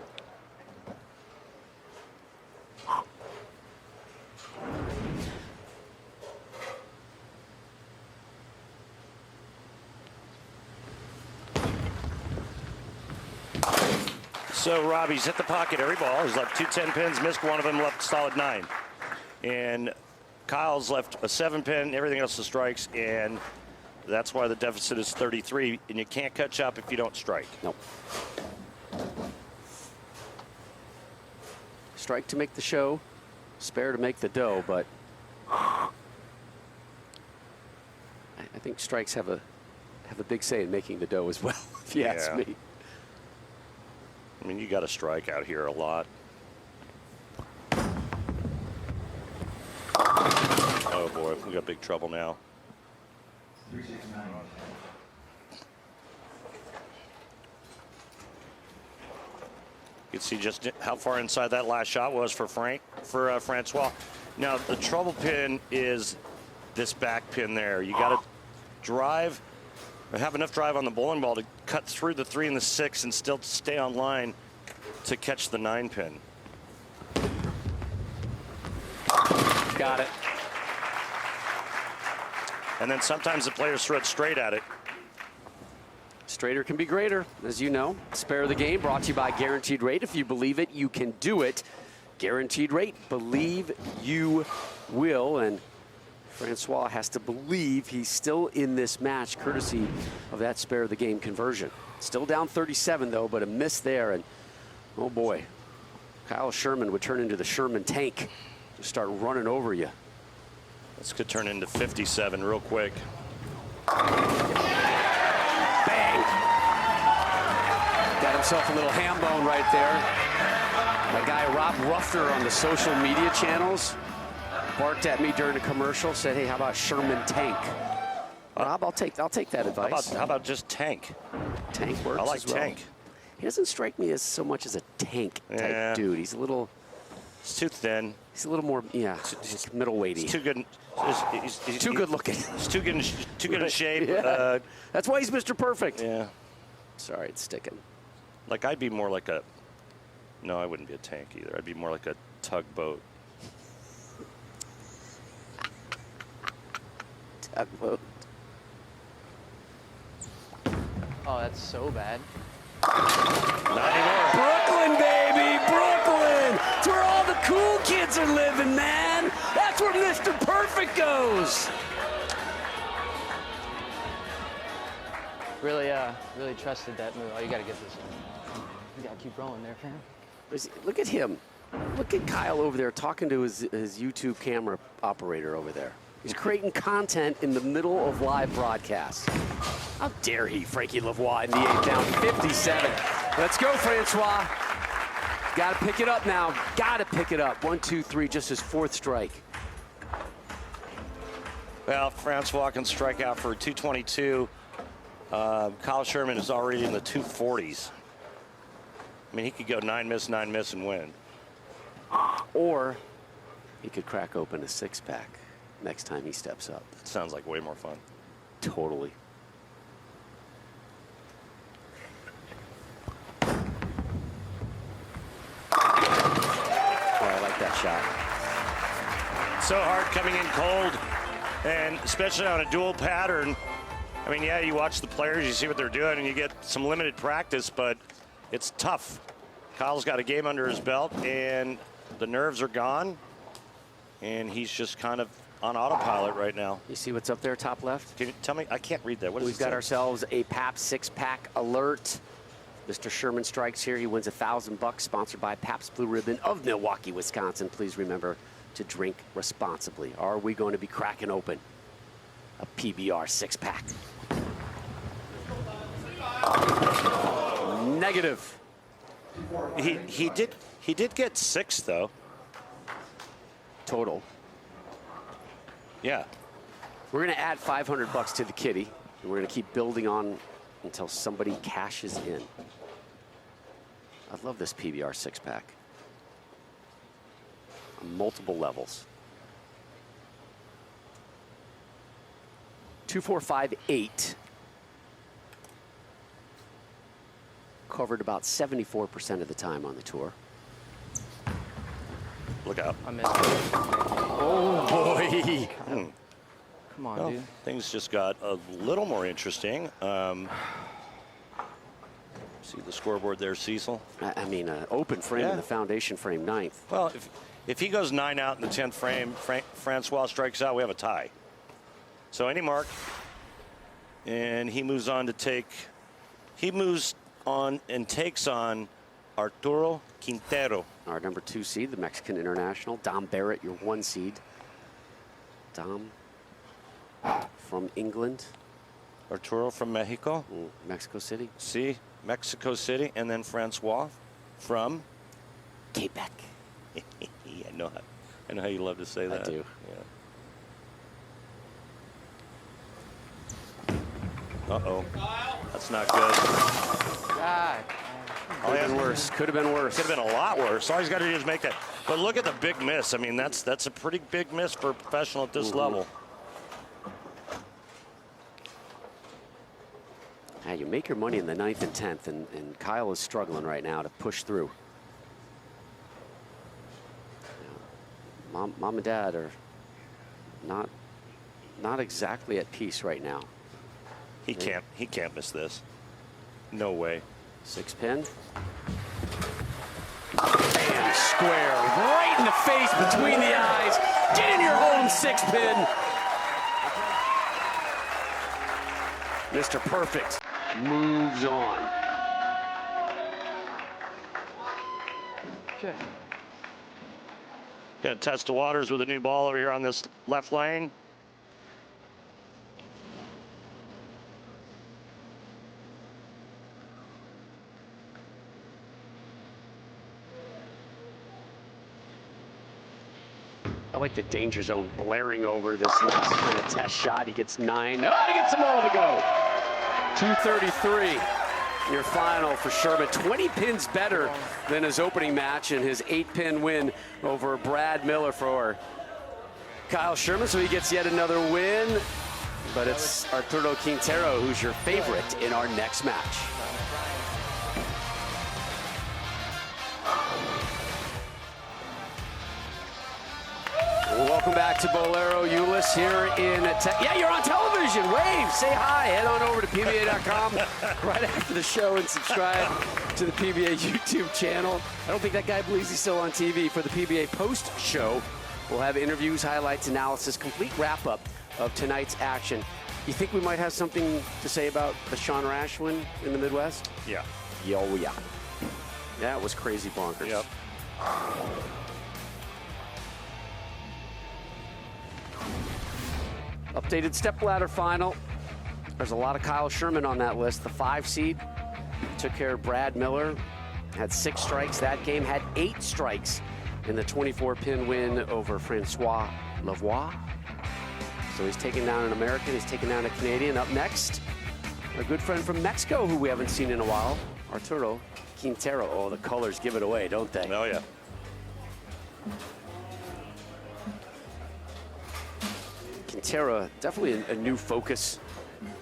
So Robbie's hit the pocket every ball. He's left 2 10 pins, missed one of them, left a solid 9. And Kyle's left a 7 pin, everything else is strikes, and that's why the deficit is 33, and you can't catch up if you don't strike. Nope. Strike to make the show, spare to make the dough, but I think strikes have a big say in making the dough as well, if you ask me. I mean, you got to strike out here a lot. Oh boy, we got big trouble now. You can see just how far inside that last shot was for François. Now the trouble pin is this back pin there. You got to drive, or have enough drive on the bowling ball to cut through the 3 and the 6 and still stay on line to catch the 9 pin. Got it. And then sometimes the players throw it straight at it. Straighter can be greater, as you know. Spare of the game brought to you by Guaranteed Rate. If you believe it, you can do it. Guaranteed Rate, believe you will. And François has to believe he's still in this match, courtesy of that spare of the game conversion. Still down 37, though, but a miss there. And oh boy, Kyle Sherman would turn into the Sherman tank. Just start running over you. This could turn into 57 real quick. Bang! Got himself a little ham bone right there. My guy Rob Ruffner on the social media channels barked at me during a commercial, said, "Hey, how about Sherman tank?" Rob, I'll take that advice. How about just tank? Tank works I like as well. tank. He doesn't strike me as so much as a tank type dude. He's a little. It's too thin. He's a little more, just middleweighty. He's too good. He's too good looking. He's too good. Too good in shape. Yeah. That's why he's Mr. Perfect. Yeah. Sorry, it's sticking. Like I'd be more like a. No, I wouldn't be a tank either. I'd be more like a tugboat. Tugboat. Oh, that's so bad. Not anymore. Brooklyn, baby, Brooklyn. It's where all the cool kids are living, man. That's where Mr. Perfect goes. Really trusted that move. Oh, you gotta get this one. You gotta keep rolling there, fam. Look at him. Look at Kyle over there talking to his YouTube camera operator over there. He's creating content in the middle of live broadcasts. How dare he, Frankie Lavoie in the 8th, down 57. Let's go, François. Got to pick it up now. Got to pick it up. 1, 2, 3, just his 4th strike. Well, François can strike out for 222. Kyle Sherman is already in the 240s. I mean, he could go 9 miss, and win. Or he could crack open a 6-pack next time he steps up. That sounds like way more fun. Totally. Oh, I like that shot. So hard coming in cold, and especially on a dual pattern. I mean, yeah, you watch the players, you see what they're doing, and you get some limited practice, but it's tough. Kyle's got a game under his belt, and the nerves are gone, and he's just kind of on autopilot right now. You see what's up there, top left? Can you tell me? I can't read that. What does We've it got say? ourselves a PAP 6-pack alert. Mr. Sherman strikes here. He wins $1,000, sponsored by Pabst Blue Ribbon of Milwaukee, Wisconsin. Please remember to drink responsibly. Are we going to be cracking open a PBR 6-pack? Negative. He did get 6 though. Total. Yeah. We're going to add $500 to the kitty, and we're going to keep building on until somebody cashes in. I love this PBR 6-pack. On multiple levels. 2458. Covered about 74% of the time on the tour. Look out. I missed it. Oh, boy. Come on, Well, dude. things just got a little more interesting. See the scoreboard there, Cecil? I mean, open frame Yeah. in the foundation frame, 9th. Well, if he goes 9 out in the 10th frame, François strikes out, we have a tie. So any mark, and he moves on to take, he moves on and takes on Arturo Quintero. Our number 2 seed, the Mexican international. Dom Barrett, your 1 seed. Dom from England. Arturo from Mexico. Mexico City. See, Mexico City, and then François from Quebec. I know how you love to say that. I do. Yeah. Uh-oh. That's not good. God. Could have been worse. Could have been worse. Could have been a lot worse. All he's got to do is make that. But look at the big miss. I mean, that's a pretty big miss for a professional at this level. Yeah, you make your money in the 9th and 10th, and Kyle is struggling right now to push through. Mom and Dad are not exactly at peace right now. He can't miss this. No way. 6-pin. Bam, square, right in the face, between the eyes. Get in your home, 6-pin. Mr. Perfect moves on. Okay. Gonna test the waters with a new ball over here on this left lane. I like the danger zone blaring over this last kind of test shot. He gets 9. Oh, he gets them all to go. 233. Your final for Sherman. 20 pins better than his opening match in his 8-pin win over Brad Miller for Kyle Sherman. So he gets yet another win. But it's Arturo Quintero who's your favorite in our next match. Welcome back to Bowlero Euless here in yeah, you're on television. Wave, say hi. Head on over to PBA.com right after the show and subscribe to the PBA YouTube channel. I don't think that guy believes he's still on TV. For the PBA post show, we'll have interviews, highlights, analysis, complete wrap-up of tonight's action. You think we might have something to say about the Sean Rash win in the Midwest? Yeah. Oh, yeah. That was crazy bonkers. Yep. Updated stepladder final. There's a lot of Kyle Sherman on that list. The 5 seed took care of Brad Miller. Had 6 strikes that game. Had 8 strikes in the 24-pin win over François Lavoie. So he's taking down an American. He's taking down a Canadian. Up next, a good friend from Mexico who we haven't seen in a while, Arturo Quintero. Oh, the colors give it away, don't they? Oh, yeah. Quintero, definitely a new focus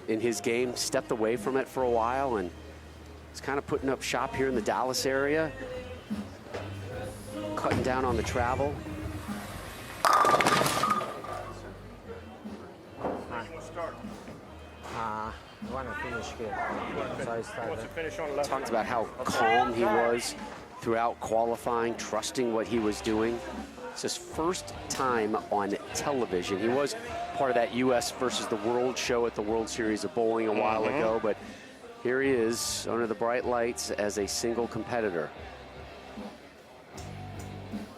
in his game. Stepped away from it for a while and is kind of putting up shop here in the Dallas area. Cutting down on the travel. I want to finish here. So I started. Talked about how calm he was throughout qualifying, trusting what he was doing. It's his first time on television. He was part of that U.S. versus the World show at the World Series of Bowling a while ago, but here he is under the bright lights as a single competitor.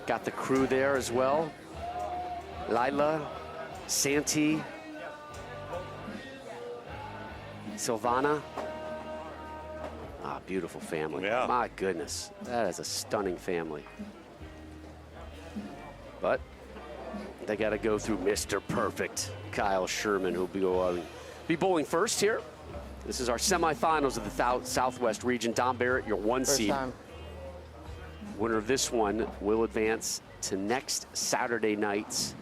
Got the crew there as well. Lila, Santi, Silvana. Ah, beautiful family. Yeah. My goodness, that is a stunning family. But they got to go through Mr. Perfect, Kyle Sherman, who'll be bowling first here. This is our semifinals of the Southwest region. Don Barrett, your 1 First seed. time. Winner of this one will advance to next Saturday night's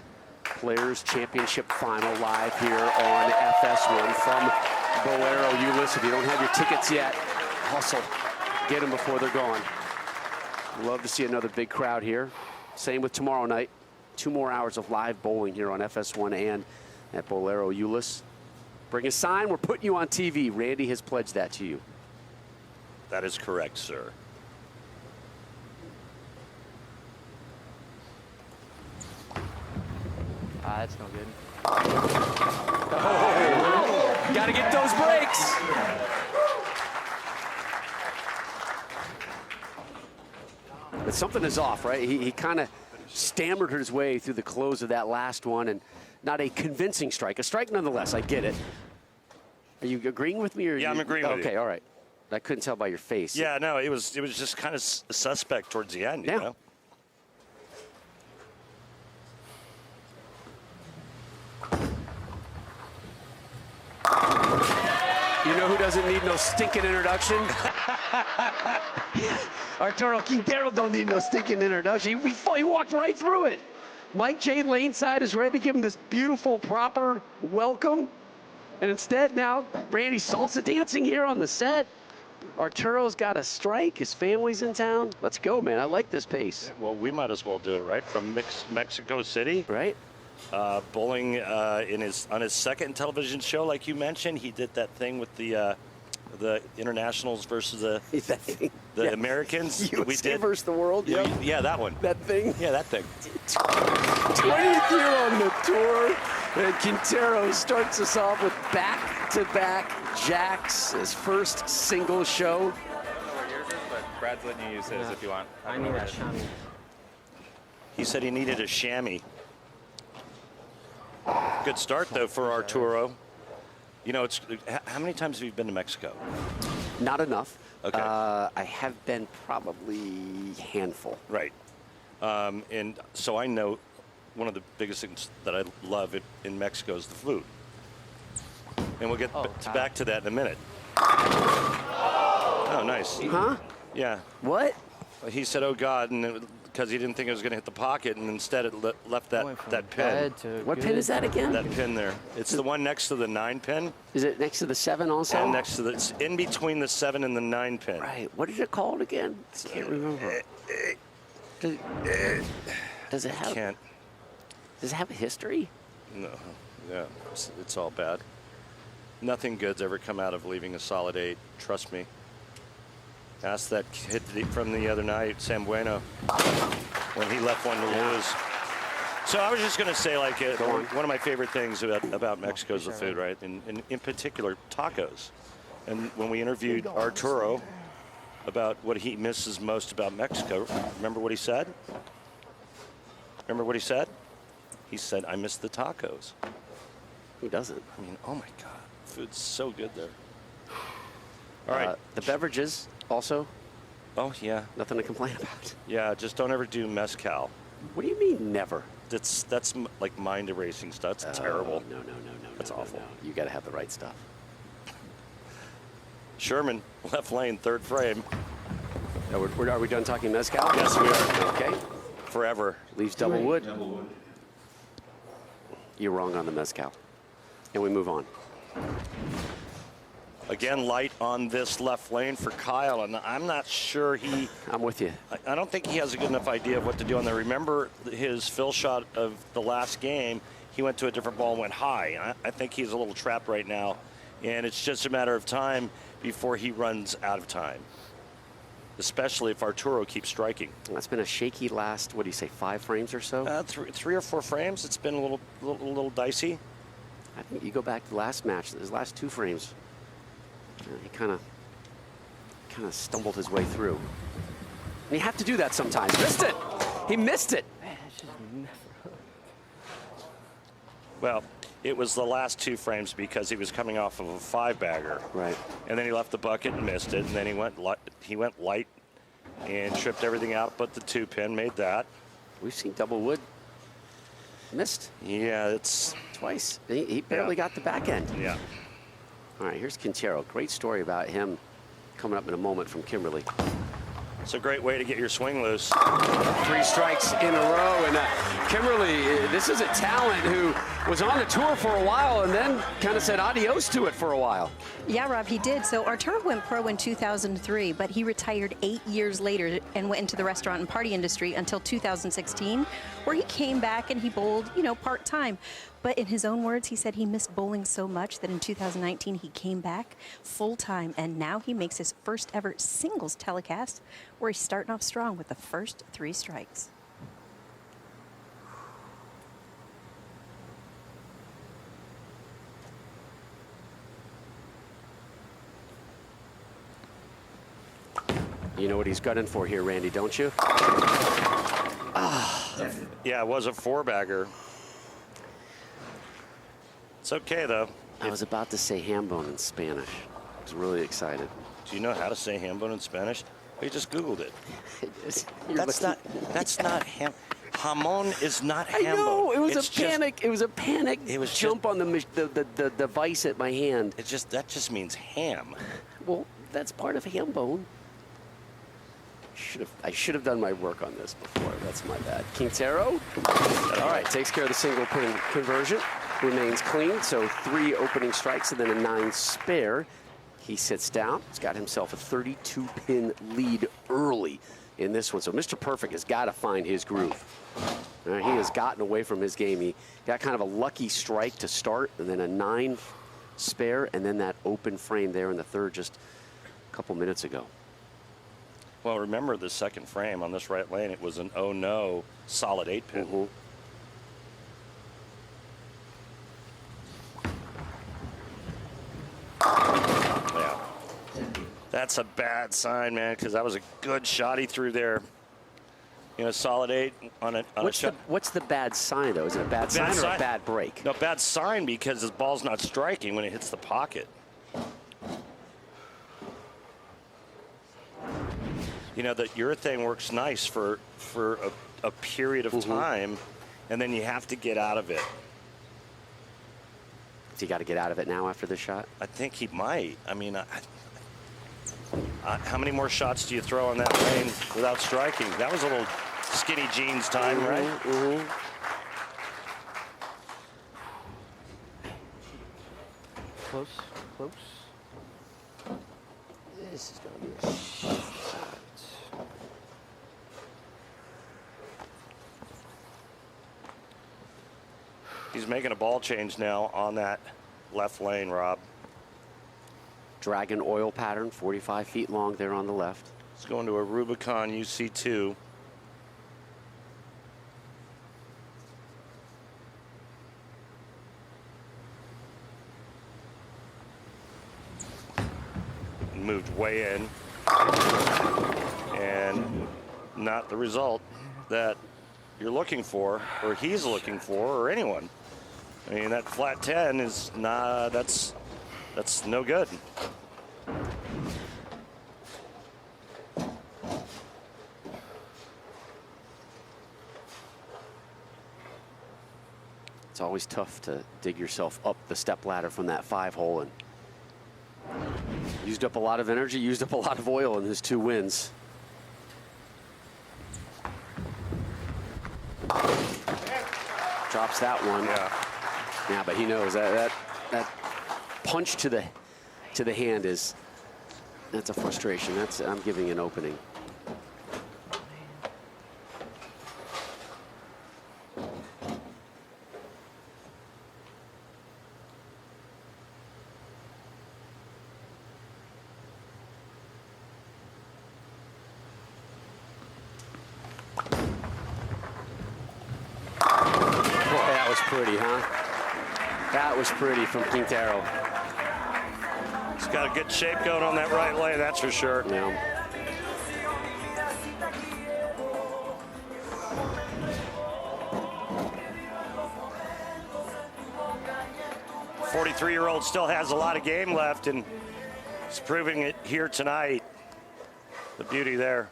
Players Championship Final live here on FS1 from Bowlero Euless. If you don't have your tickets yet, hustle. Get them before they're gone. Love to see another big crowd here. Same with tomorrow night. 2 more hours of live bowling here on FS1 and at Bowlero Euless. Bring a sign. We're putting you on TV. Randy has pledged that to you. That is correct, sir. That's no good. Oh, got to get those breaks. But something is off, right? He kind of stammered his way through the close of that last one, and not a convincing strike. A strike nonetheless, I get it. Are you agreeing with me? Or Yeah, I'm agreeing with you. Okay, all right. I couldn't tell by your face. Yeah, no, it was just kind of suspect towards the end, you know? You know who doesn't need no stinking introduction? Arturo Quintero don't need no stinking introduction. He walked right through it. Mike J. Laneside is ready to give him this beautiful, proper welcome. And instead now, Randy's salsa dancing here on the set. Arturo's got a strike. His family's in town. Let's go, man. I like this pace. Well, we might as well do it, right? From Mexico City. Right? Bowling on his second television show, like you mentioned, he did that thing with the internationals versus the Americans. USA we did versus the world. Yep. Yeah, that one. That thing. Yeah, that thing. 20th year on the tour. And Quintero starts us off with back-to-back jacks, his first single show. But Brad's letting you use his if you want. I need a chamois. He said he needed a chamois. Good start, though, for Arturo. You know, how many times have you been to Mexico? Not enough. Okay. I have been probably handful. Right. And so I know one of the biggest things that I love in Mexico is the food. And we'll get back to that in a minute. Oh, nice. Huh? Yeah. What? He said, oh, God, and because he didn't think it was going to hit the pocket, and instead it left that pin. What pin is that again? That pin there. It's the one next to the 9 pin. Is it next to the 7 also? And next to it's in between the 7 and the 9 pin. Right. What is it called again? I can't remember. Does it have? Does it have a history? No. Yeah. It's all bad. Nothing good's ever come out of leaving a solid 8. Trust me. Ask that kid from the other night, Sam Bueno, when he left one to lose. So I was just going to say, like, one of my favorite things about Mexico is the food, right? And in particular, tacos. And when we interviewed Arturo about what he misses most about Mexico, remember what he said? Remember what he said? He said, I miss the tacos. Who doesn't? I mean, oh, my God. Food's so good there. All right. The beverages also. Oh, yeah. Nothing to complain about. Yeah, just don't ever do mezcal. What do you mean never? That's like mind erasing stuff. That's terrible. No. That's awful. No. You got to have the right stuff. Sherman, left lane, 3rd frame. Are we done talking mezcal? Yes, we are. Okay. Forever. Leaves double wood. You're wrong on the mezcal. And we move on. Again, light on this left lane for Kyle, and I'm not sure I'm with you. I don't think he has a good enough idea of what to do on there. Remember his fill shot of the last game, he went to a different ball and went high. I think he's a little trapped right now, and it's just a matter of time before he runs out of time, especially if Arturo keeps striking. That's been a shaky last, what do you say, 5 frames or so? 3 or 4 frames. It's been a little dicey. I think you go back to the last match, his last 2 frames. He kind of stumbled his way through. And you have to do that sometimes. Missed it. He missed it. Well, it was the last 2 frames because he was coming off of a 5-bagger. Right. And then he left the bucket and missed it. And then he went light and tripped everything out but the 2-pin, made that. We've seen double wood. Missed. Yeah, it's twice. He barely got the back end. Yeah. All right, here's Quintero. Great story about him coming up in a moment from Kimberly. It's a great way to get your swing loose. 3 strikes in a row. And Kimberly, this is a talent who was on the tour for a while and then kind of said adios to it for a while. Yeah, Rob, he did. So Arturo went pro in 2003, but he retired 8 years later and went into the restaurant and party industry until 2016, where he came back and he bowled, part-time. But in his own words, he said he missed bowling so much that in 2019 he came back full-time, and now he makes his first ever singles telecast, where he's starting off strong with the first 3 strikes. You know what he's gunning for here, Randy, don't you? Yeah, it was a 4-bagger. It's okay, though. I was about to say ham bone in Spanish. I was really excited. Do you know how to say ham bone in Spanish? We just Googled it. That's not ham. Jamon is not ham bone. I know, it was It's a panic. It was a panic. It was jump on the device at my hand. That just means ham. Well, that's part of ham bone. I should have done my work on this before. That's my bad. Quintero. All right, takes care of the single pin conversion. Remains clean, so 3 opening strikes and then a 9 spare. He sits down. He's got himself a 32-pin lead early in this one. So Mr. Perfect has got to find his groove. He has gotten away from his game. He got kind of a lucky strike to start, and then a 9 spare, and then that open frame there in the 3rd just a couple minutes ago. Well, remember the 2nd frame on this right lane, it was an oh no solid 8-pin. Mm-hmm. Yeah. That's a bad sign, man, because that was a good shot he threw there. solid 8 on a shot. What's the bad sign, though? Is it a bad sign or a bad break? No, bad sign because his ball's not striking when it hits the pocket. The urethane works nice for a period of time, and then you have to get out of it. So you got to get out of it now after this shot? I think he might. I mean, how many more shots do you throw on that lane without striking? That was a little skinny jeans time, right? Close. This is going to be a shot. He's making a ball change now on that left lane, Rob. Dragon oil pattern, 45 feet long there on the left. It's going to a Rubicon UC2. Moved way in. And not the result that you're looking for, or he's looking for, or anyone. I mean, that flat 10 is not, that's no good. It's always tough to dig yourself up the step ladder from that 5-hole, and used up a lot of energy, used up a lot of oil in his 2 wins. Drops that one. Yeah, but he knows that punch to the hand that's a frustration. I'm giving an opening. That was pretty from Quintero. He's got a good shape going on that right lane, that's for sure. Yeah. The 43-year-old still has a lot of game left, and he's proving it here tonight. The beauty there.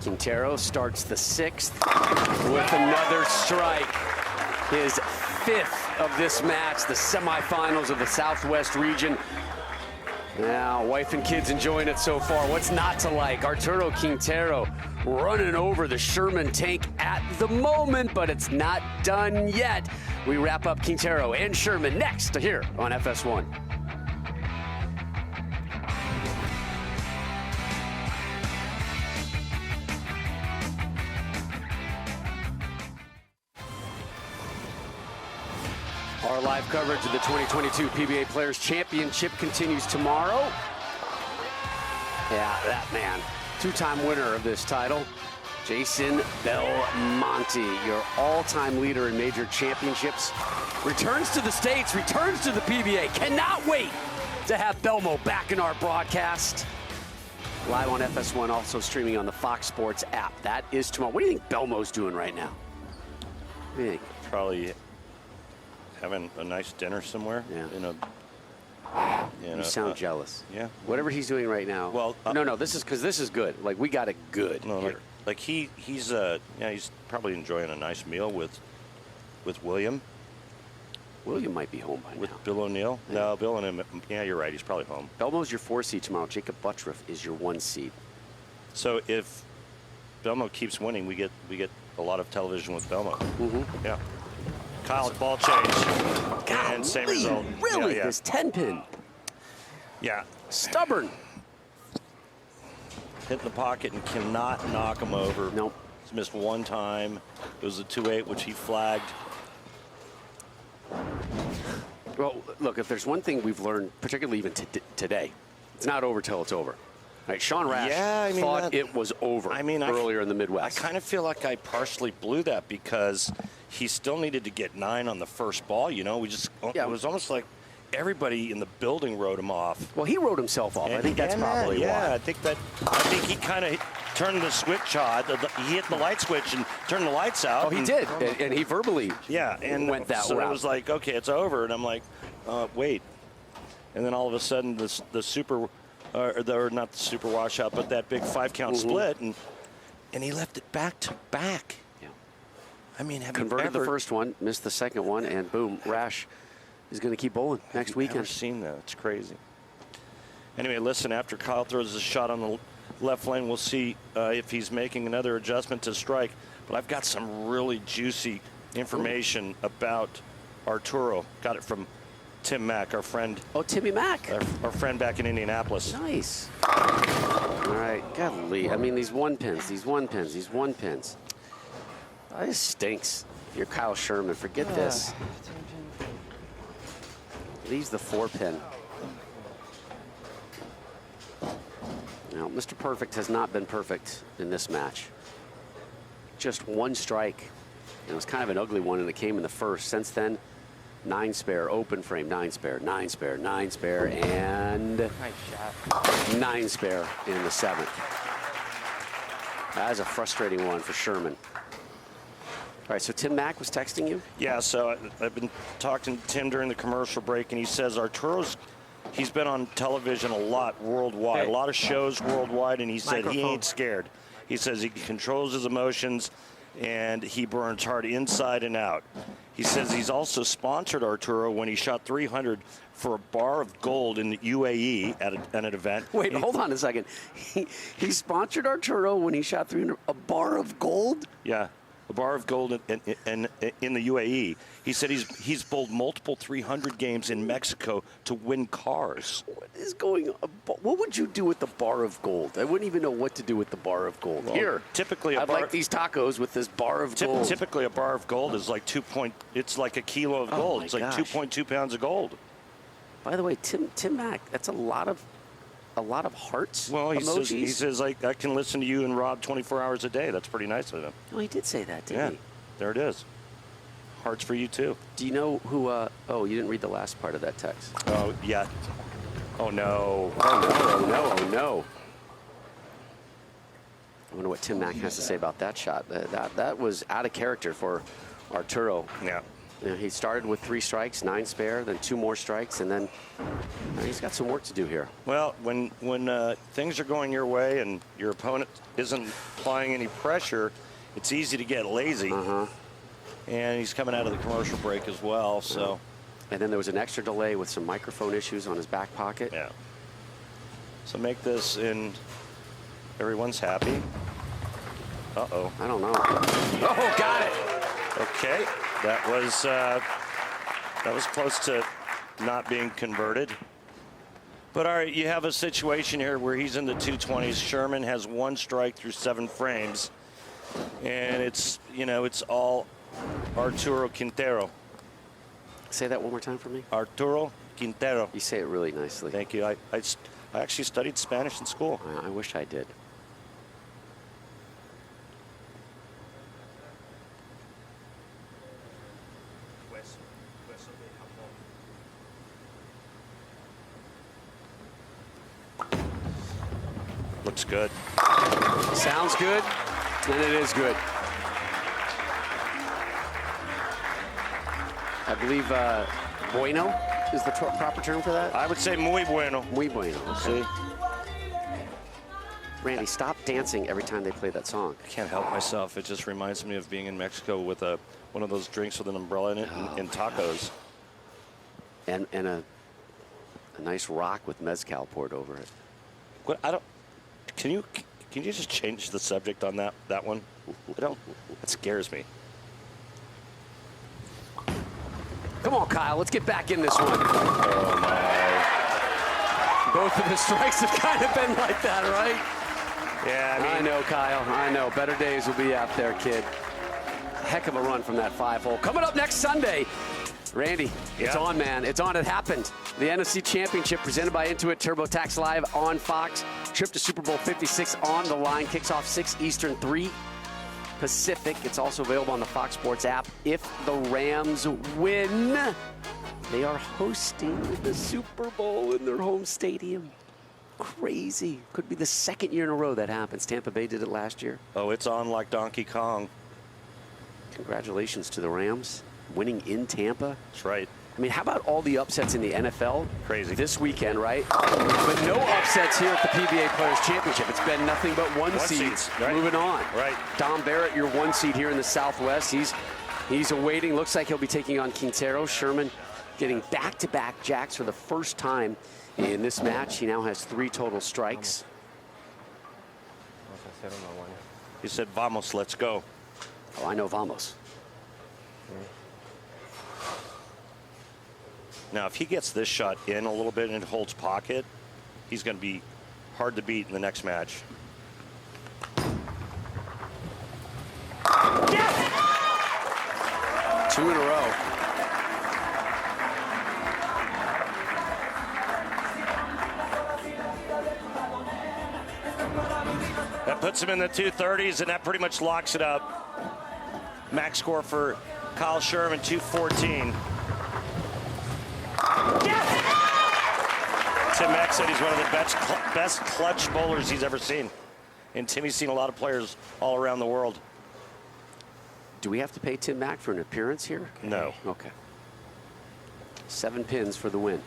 Quintero starts the 6th with another strike. His 5th of this match, the semifinals of the Southwest region. Now, wife and kids enjoying it so far. What's not to like? Arturo Quintero running over the Sherman tank at the moment, but it's not done yet. We wrap up Quintero and Sherman next here on FS1. Our live coverage of the 2022 PBA Players Championship continues tomorrow. Yeah, that man, 2-time winner of this title, Jason Belmonte, your all-time leader in major championships, returns to the States, returns to the PBA. Cannot wait to have Belmo back in our broadcast. Live on FS1, also streaming on the Fox Sports app. That is tomorrow. What do you think Belmo's doing right now? What do you think? Probably having a nice dinner somewhere. Yeah. You sound jealous. Yeah. Whatever he's doing right now. Well, no, this is because this is good. Like, we got it good here. Like he's probably enjoying a nice meal with William. William might be home by with now. Bill O'Neill. Yeah. No, Bill and him. Yeah, you're right. He's probably home. Belmo's your 4 seed tomorrow. Jacob Buttriff is your 1 seed. So if Belmo keeps winning, we get a lot of television with Belmo. Mm-hmm. Yeah. Kyle's ball change. Golly, and same result. Really? Yeah. This 10-pin. Yeah. Stubborn. Hit in the pocket and cannot knock him over. Nope. He's missed 1 time. It was a 2-8, which he flagged. Well, look, if there's one thing we've learned, particularly even today, it's not over till it's over. Right, Sean Rash thought it was over earlier in the Midwest. I kind of feel like I partially blew that because he still needed to get 9 on the first ball. You know, it was almost like everybody in the building wrote him off. Well, he wrote himself off. I think that's probably why. I think he kind of turned the switch on. He hit the light switch and turned the lights out. Oh, he did, and he verbally went that so route. It was like, okay, it's over, and I'm like, wait. And then all of a sudden, the super, or not the super washout, but that big 5-count split, and he left it back to back. Yeah. I mean, converted the first one, missed the second one, and boom, Rash is going to keep bowling next weekend. I've never seen that. It's crazy. Anyway, listen, after Kyle throws his shot on the left lane, we'll see if he's making another adjustment to strike. But I've got some really juicy information about Arturo. Got it from Tim Mack, our friend. Oh, Timmy Mack. Our friend back in Indianapolis. Nice. All right, golly. I mean, these one pins. This stinks. You're Kyle Sherman. Forget this. Leaves the 4-pin. Now, Mr. Perfect has not been perfect in this match. Just one strike. It was kind of an ugly one, and it came in the first. Since then, 9 spare, open frame, 9 spare, 9 spare, 9 spare, and 9 spare in the 7th. That is a frustrating one for Sherman. All right, so Tim Mack was texting you? Yeah, so I've been talking to Tim during the commercial break, and he says he's been on television a lot worldwide, a lot of shows worldwide, and he said he ain't scared. He says he controls his emotions, and he burns hard inside and out. He says he's also sponsored Arturo when he shot 300 for a bar of gold in the UAE at an event. Wait, hold on a second. He sponsored Arturo when he shot 300, a bar of gold? Yeah. A bar of gold in the UAE. He said he's bowled multiple 300 games in Mexico to win cars. What is going on? What would you do with the bar of gold? I wouldn't even know what to do with the bar of gold. Well, Here, typically I'd like these tacos with this bar of gold. Typically, a bar of gold is like it's like a kilo of gold. It's like 2.2 pounds of gold. By the way, Tim Mack, that's a lot of hearts. Well, he emojis. says I can listen to you and Rob 24 hours a day. That's pretty nice of him. Oh, he did say that, didn't he? There it is. Hearts for you too. Do you know who? Oh, you didn't read the last part of that text. Oh yeah. Oh no. Oh no. I wonder what Tim Mack has to say about that shot. That was out of character for Arturo. Yeah. You know, he started with 3 strikes, 9 spare, then 2 more strikes, and then he's got some work to do here. Well, when things are going your way and your opponent isn't applying any pressure, it's easy to get lazy. And he's coming out of the commercial break as well. So. And then there was an extra delay with some microphone issues on his back pocket. Yeah. So make this and everyone's happy. Uh-oh. I don't know. Oh, got it. Okay. That was close to not being converted. But all right, you have a situation here where he's in the 220s. Sherman has 1 strike through 7 frames, and it's all Arturo Quintero. Say that one more time for me. Arturo Quintero. You say it really nicely. Thank you. I actually studied Spanish in school. I wish I did. Looks good. Sounds good, and it is good. I believe bueno is the proper term for that? I would say muy bueno. Muy bueno, okay. Randy, stop dancing every time they play that song. I can't help myself. It just reminds me of being in Mexico with one of those drinks with an umbrella in it and tacos. And a nice rock with mezcal poured over it. What Can you just change the subject on that one? That scares me. Come on, Kyle, let's get back in this one. Oh my. Both of the strikes have kind of been like that, right? Yeah, I know, Kyle. I know. Better days will be out there, kid. Heck of a run from that 5-hole. Coming up next Sunday, Randy, it's on, man. It's on. It happened. The NFC Championship presented by Intuit TurboTax Live on Fox. trip to Super Bowl 56 on the line. Kicks off 6 Eastern, 3 Pacific. It's also available on the Fox Sports app. If the Rams win, they are hosting the Super Bowl in their home stadium. Crazy. Could be the second year in a row that happens. Tampa Bay did it last year. Oh, it's on like Donkey Kong. Congratulations to the Rams winning in Tampa. That's right. I mean, how about all the upsets in the NFL? Crazy. This weekend, right? But no upsets here at the PBA Players Championship. It's been nothing but one seeds. Right. Moving on. Right. Dom Barrett, your 1 seed here in the Southwest. He's awaiting. Looks like he'll be taking on Quintero. Sherman getting back-to-back jacks for the first time in this match. He now has 3 total strikes. He said, "Vamos, let's go." Oh, I know vamos. Now, if he gets this shot in a little bit and holds pocket, he's going to be hard to beat in the next match. Yes! 2 in a row. That puts him in the 230s, and that pretty much locks it up. Max score for Kyle Sherman, 214. Tim Mack said he's one of the best clutch bowlers he's ever seen. And Timmy's seen a lot of players all around the world. Do we have to pay Tim Mack for an appearance here? No. Okay. 7 pins for the win.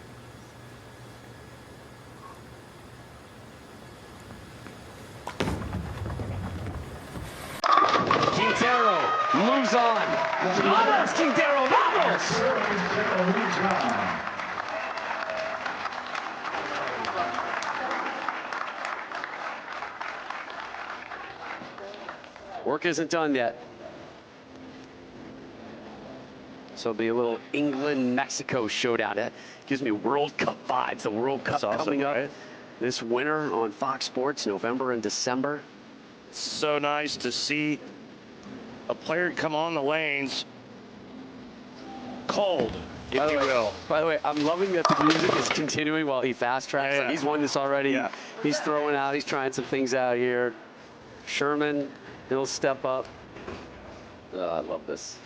Quintero moves on. Vamos, Quintero, vamos! Work isn't done yet. So it'll be a little England-Mexico showdown. That gives me World Cup vibes. The World Cup coming up this winter on Fox Sports, November and December. So nice to see a player come on the lanes cold, if you will. By the way, I'm loving that the music is continuing while he fast tracks. Yeah. Like he's won this already. Yeah. He's throwing out. He's trying some things out here. Sherman, he'll step up. I love this.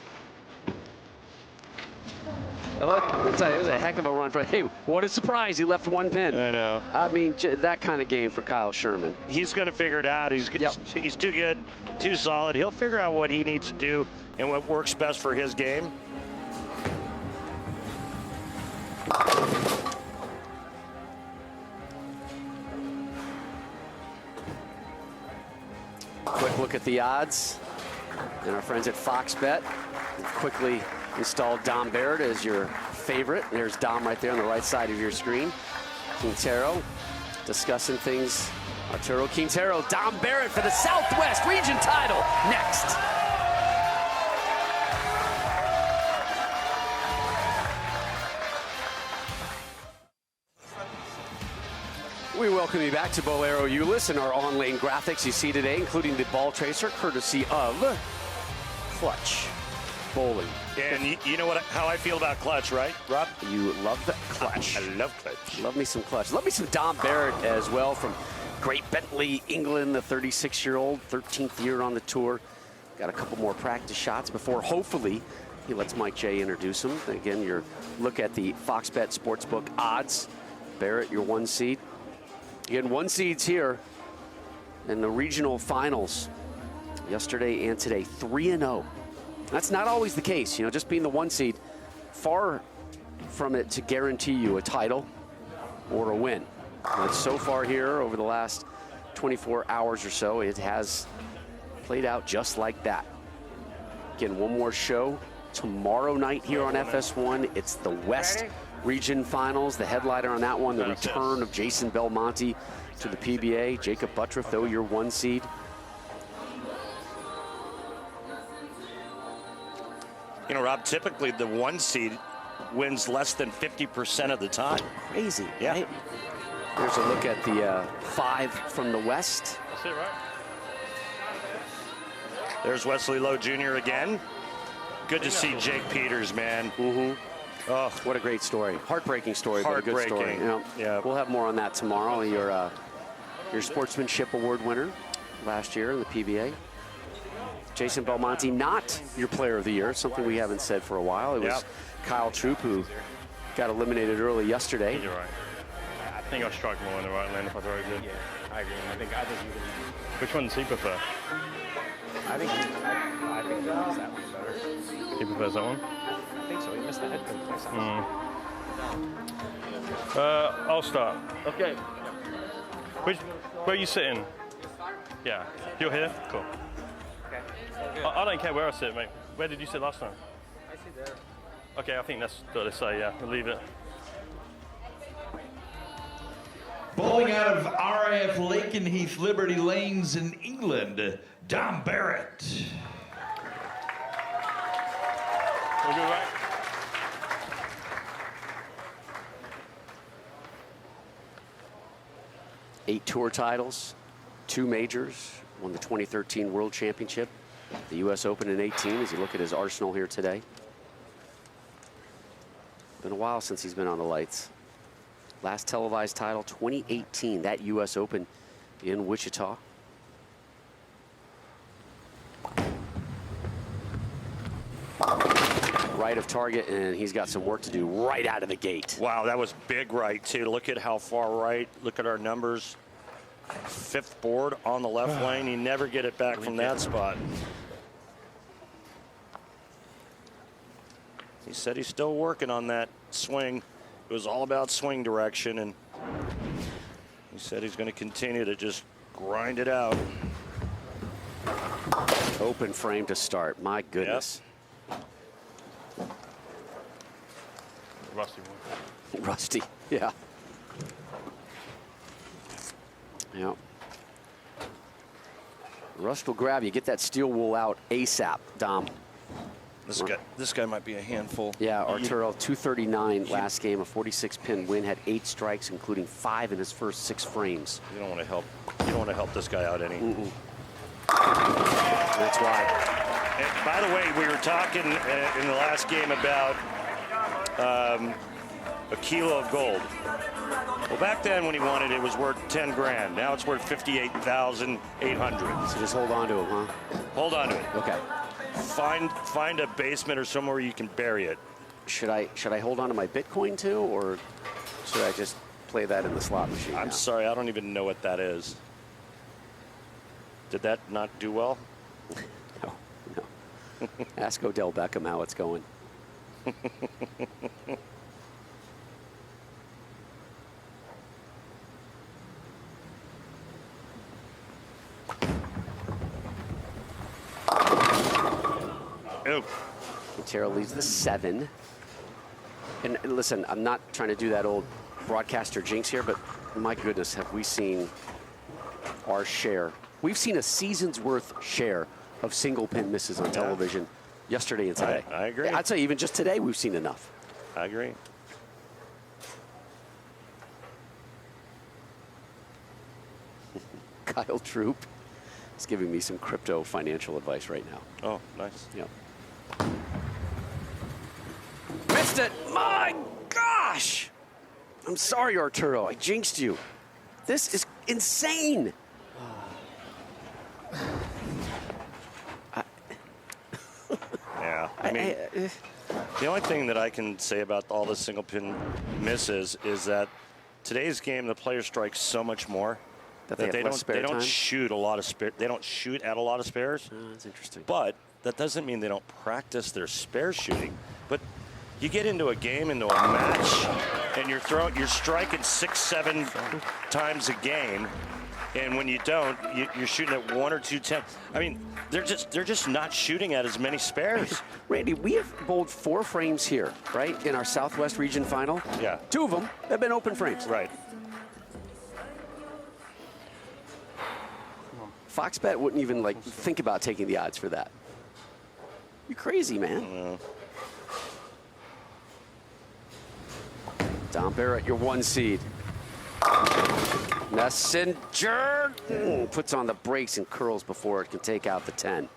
Look, it was a heck of a run for. Hey, what a surprise! He left 1 pin. I know. I mean, that kind of game for Kyle Sherman. He's going to figure it out. He's too good, too solid. He'll figure out what he needs to do and what works best for his game. Quick look at the odds. And our friends at Fox Bet quickly installed Dom Barrett as your favorite. There's Dom right there on the right side of your screen. Quintero discussing things. Arturo, Quintero, Dom Barrett for the Southwest Region title next. We welcome you back to Bowlero Euless and our on-lane graphics you see today, including the ball tracer, courtesy of Clutch Bowling. And you know how I feel about Clutch, right, Rob? You love the Clutch. I love Clutch. Love me some Clutch. Love me some Dom Barrett as well from Great Bentley, England, the 36-year-old, 13th year on the tour. Got a couple more practice shots before hopefully he lets Mike J introduce him. Again, your look at the Fox Bet Sportsbook odds. Barrett, your 1 seed. Again, 1 seeds here in the regional finals yesterday and today, 3-0. That's not always the case, just being the 1 seed, far from it to guarantee you a title or a win. But so far here over the last 24 hours or so, it has played out just like that. Again, one more show tomorrow night here on FS1. It's the West Region Finals. The headliner on that one, the return of Jason Belmonte to the PBA. Jacob Buttriff, though, your 1 seed. Rob, typically the 1 seed wins less than 50% of the time. Crazy, yeah. Right? Here's a look at the 5 from the West. That's it, right? There's Wesley Lowe Jr. again. Good to see Jake Peters, man. Mm-hmm. Oh, what a great story. Heartbreaking story, but a good story. Yeah. We'll have more on that tomorrow. Your your Sportsmanship Award winner last year in the PBA. Jason Belmonte, not your player of the year, something we haven't said for a while. It was Kyle Troop, who got eliminated early yesterday. You're right. I think I strike more in the right lane if I throw it good. Yeah, I agree. I think you can. Which one does he prefer? I think he likes that one better. He prefers that one? I think so. He missed the head fake twice. I'll start. Okay. Where are you sitting? Yeah. You're here? Cool. Okay. I don't care where I sit, mate. Where did you sit last time? I see there. Okay, I think that's what they say, yeah. We'll leave it. Bowling out of RAF Lakenheath Liberty Lanes in England, Dom Barrett. We're good, right? Eight tour titles, 2 majors, won the 2013 World Championship, the U.S. Open in 18, as you look at his arsenal here today. Been a while since he's been on the lights. Last televised title, 2018, that U.S. Open in Wichita. Right of target, and he's got some work to do right out of the gate. Wow, that was big right, too. Look at how far right. Look at our numbers. 5th board on the left lane. You never get it back from that spot. He said he's still working on that swing. It was all about swing direction, and he said he's going to continue to just grind it out. Open frame to start. My goodness. Rusty one. Rusty, yeah. Yeah. Rust will grab you. Get that steel wool out ASAP, Dom. This guy might be a handful. Yeah, Arturo, 239 last game, a 46-pin win, had 8 strikes, including 5 in his first 6 frames. You don't want to help. You don't want to help this guy out any. That's why. And by the way, we were talking in the last game about a kilo of gold. Well, back then when he won it, it was worth 10 grand. Now it's worth 58,800. So just hold on to him, huh? Hold on to it. Okay. Find a basement or somewhere you can bury it. Should I hold on to my Bitcoin too, or should I just play that in the slot machine? I'm sorry, I don't even know what that is. Did that not do well? No. Ask Odell Beckham how it's going. Oh. Quintero leads the 7. And listen, I'm not trying to do that old broadcaster jinx here, but my goodness, have we seen our share. We've seen a season's worth share of single pin misses on television yesterday and today. I agree. I'd say even just today we've seen enough. I agree. Kyle Troop is giving me some crypto financial advice right now. Oh, nice. Yep. Missed it. My gosh. I'm sorry, Arturo. I jinxed you. This is insane. Yeah. I mean, the only thing that I can say about all the single pin misses is that today's game, the players strike so much more that they don't shoot a lot of they don't shoot at a lot of spares. Oh, that's interesting. But that doesn't mean they don't practice their spare shooting. But you get into a game, into a match, and you're striking 6-7 times a game, and when you don't, you're shooting at 1 or 2 10. I mean, they're just not shooting at as many spares. Randy, we have bowled 4 frames here, right, in our Southwest Region final. Yeah. 2 of them have been open frames. Right. FoxBet wouldn't even think about taking the odds for that. You crazy, man. Dom Barrett, your 1 seed. Messenger puts on the brakes and curls before it can take out the 10.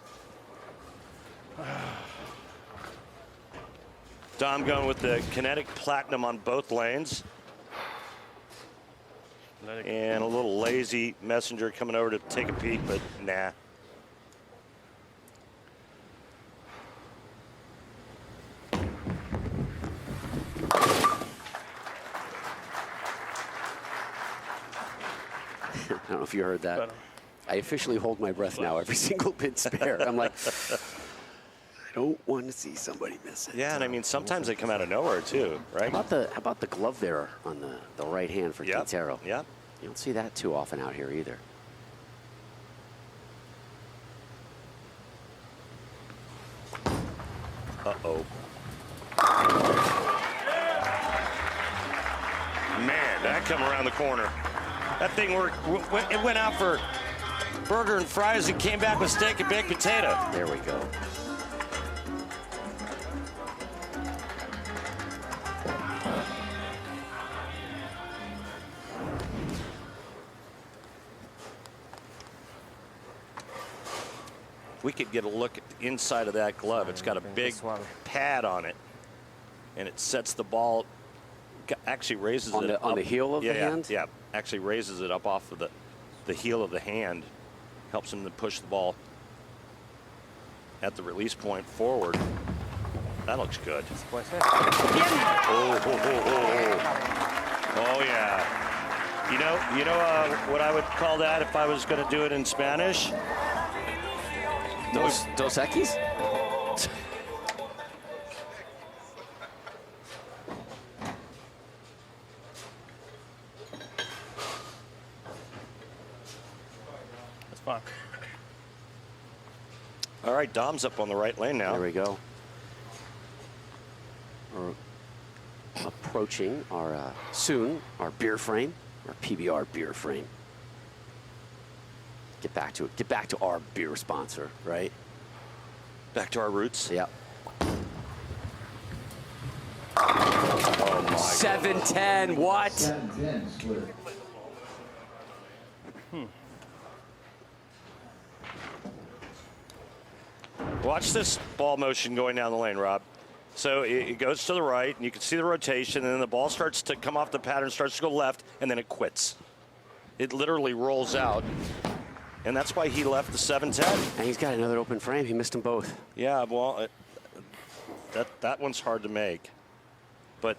Dom going with the kinetic platinum on both lanes. And a little lazy messenger coming over to take a peek, but nah. I don't know if you heard that. I officially hold my breath now every single bit spare. I'm like, I don't want to see somebody miss it. Yeah, and I mean, sometimes they come out of nowhere too, right? How about the glove there on the right hand for Quintero? Yep. You don't see that too often out here either. Uh-oh. Man, that come around the corner. That thing it went out for burger and fries and came back with steak and baked potato. There we go. We could get a look at the inside of that glove. It's got a big pad on it, and it sets the ball, actually raises it up. On the heel of the hand? Yeah, actually raises it up off of the heel of the hand, helps him to push the ball at the release point forward. That looks good. Oh yeah. You know what I would call that if I was going to do it in Spanish? Dos Equis? That's fine. All right, Dom's up on the right lane now. There we go. We're approaching our soon our beer frame, our PBR beer frame. Get back to it. Get back to our beer sponsor, right? Back to our roots. Yep. Oh my 7-10. What? 7-10 split. Watch this ball motion going down the lane, Rob. So it goes to the right, and you can see the rotation, and then the ball starts to come off the pattern, starts to go left, and then it quits. It literally rolls out, and that's why he left the 7-10. And he's got another open frame. He missed them both. Yeah, well, that one's hard to make. But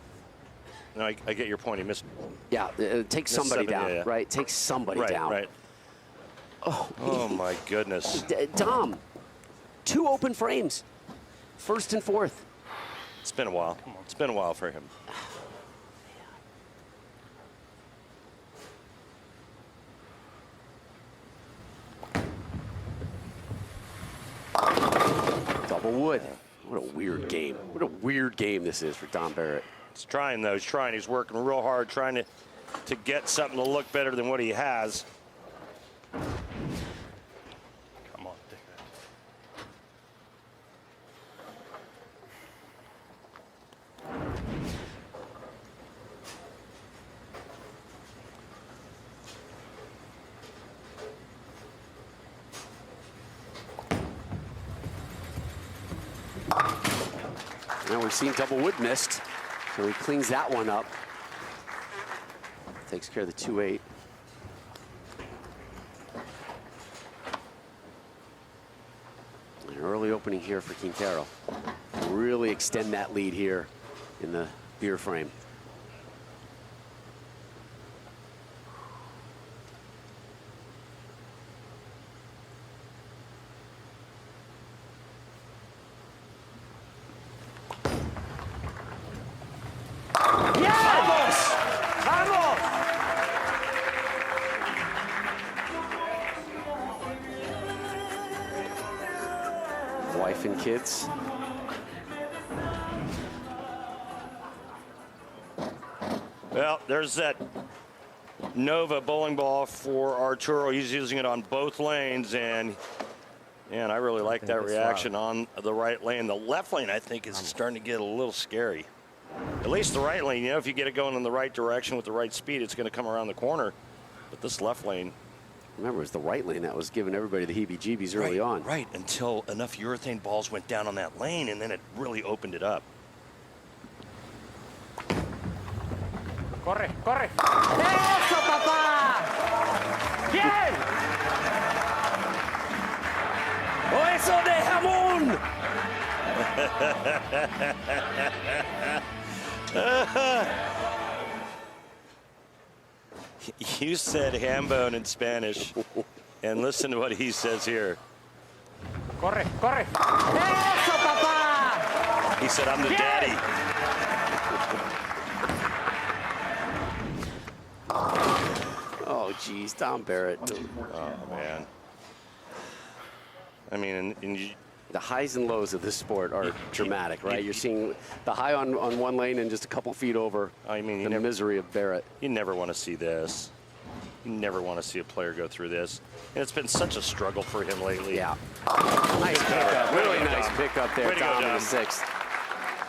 no, I get your point. He missed. Yeah, take somebody down, yeah. right? Take somebody down. Right. Oh my goodness. Dom, 2 open frames, first and fourth. It's been a while. It's been a while for him. Double wood. What a weird game. What a weird game this is for Dom Barrett. He's trying, though. He's trying. He's working real hard, trying to get something to look better than what he has. Come on, Dick. Now we've seen double wood missed, so he cleans that one up. Takes care of the 2-8. An early opening here for Quintero. Really extend that lead here in the beer frame. Wife and kids. Well, there's that Nova bowling ball for Arturo. He's using it on both lanes, and I really like that reaction on the right lane. The left lane, I think, is starting to get a little scary. At least the right lane, if you get it going in the right direction with the right speed, it's going to come around the corner. But this left lane. Remember, it was the right lane that was giving everybody the heebie-jeebies early on. Right, until enough urethane balls went down on that lane, and then it really opened it up. Corre, corre. Eso, papá. Bien! ¡Hueso de jamón! You said ham bone in Spanish, and listen to what he says here. Corre, corre. Eso, papá. He said, I'm the daddy. Oh, geez, Tom Barrett. Oh, man. I mean, the highs and lows of this sport are dramatic, right? You're seeing the high on one lane and just a couple feet over. I mean, the misery of Barrett. You never want to see this. You never want to see a player go through this. And it's been such a struggle for him lately. Yeah. Nice pickup. Really nice pickup there, Tom, in the sixth.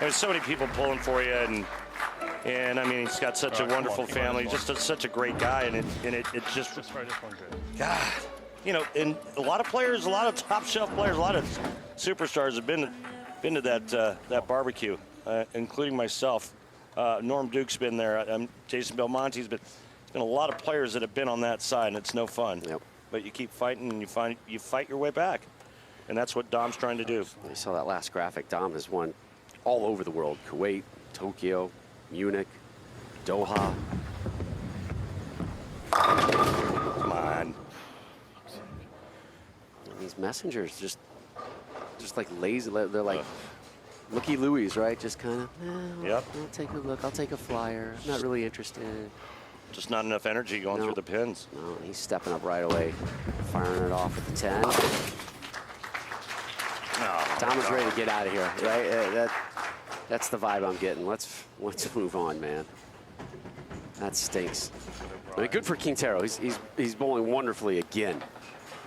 There's so many people pulling for you, and I mean, he's got such a wonderful family, just such a great guy, and it just God, you know, and a lot of players, a lot of top shelf players, a lot of superstars have been to that barbecue, including myself. Norm Duke's been there. Jason Belmonte's been. There's been a lot of players that have been on that side, and it's no fun. Yep. But you keep fighting, and you fight your way back, and that's what Dom's trying to do. You saw that last graphic. Dom has won all over the world: Kuwait, Tokyo, Munich, Doha. Come on. These messengers just like lazy. They're like looky Louie, right? Just kind of. Yep. I'll take a look. I'll take a flyer. I'm not really interested. Just not enough energy going through the pins. No, he's stepping up right away, firing it off at the 10. Tom is ready to get out of here, right? That's the vibe I'm getting. Let's move on, man. That stinks. I mean, good for Quintero. He's bowling wonderfully again.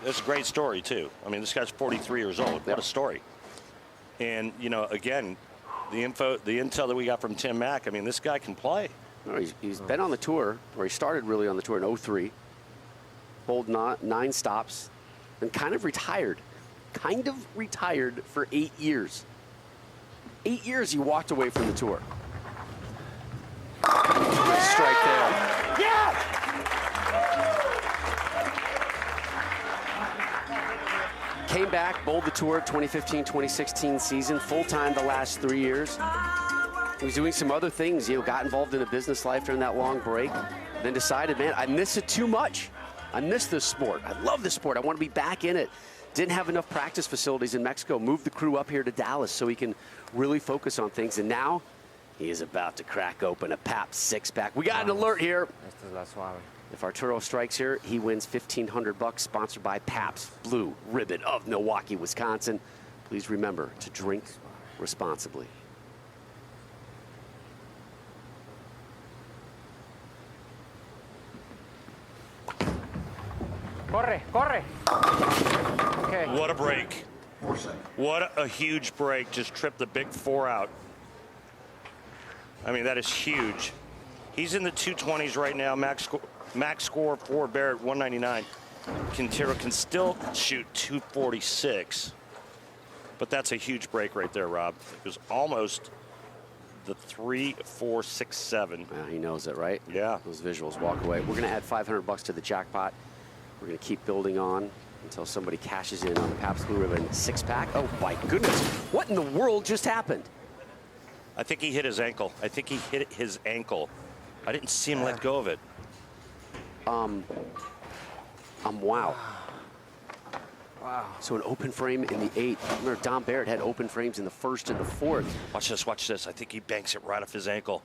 It's a great story too. I mean, this guy's 43 years old. What a story. And you know, again, the intel that we got from Tim Mack. I mean, this guy can play. No, he's been on the tour, or he started really on the tour in 03. Bowled 9 stops, and kind of retired. For 8 years. 8 years he walked away from the tour. Nice strike there. Yeah! Came back, bowled the tour 2015-2016 season, full-time the last 3 years. He was doing some other things, you know, got involved in a business life during that long break, then decided, man, I miss it too much. I miss this sport. I love this sport. I want to be back in it. Didn't have enough practice facilities in Mexico. Moved the crew up here to Dallas so he can really focus on things. And now he is about to crack open a Pabst six-pack. We got an alert here. If Arturo strikes here, he wins $1,500, sponsored by Pabst Blue Ribbon of Milwaukee, Wisconsin. Please remember to drink responsibly. Corre, corre. Okay. What a break. What a huge break. Just tripped the big 4 out. I mean, that is huge. He's in the 220s right now. Max score for Barrett, 199. Quintero can still shoot 246. But that's a huge break right there, Rob. It was almost the 3, 4, 6, 7. Yeah, he knows it, right? Yeah. Those visuals walk away. We're going to add $500 to the jackpot. We're going to keep building on until somebody cashes in on the Pabst Blue Ribbon six-pack. Oh, my goodness. What in the world just happened? I think he hit his ankle. I didn't see him let go of it. Wow. Wow. So an open frame in the 8th. Remember, Dom Barrett had open frames in the 1st and the 4th. Watch this, watch this. I think he banks it right off his ankle.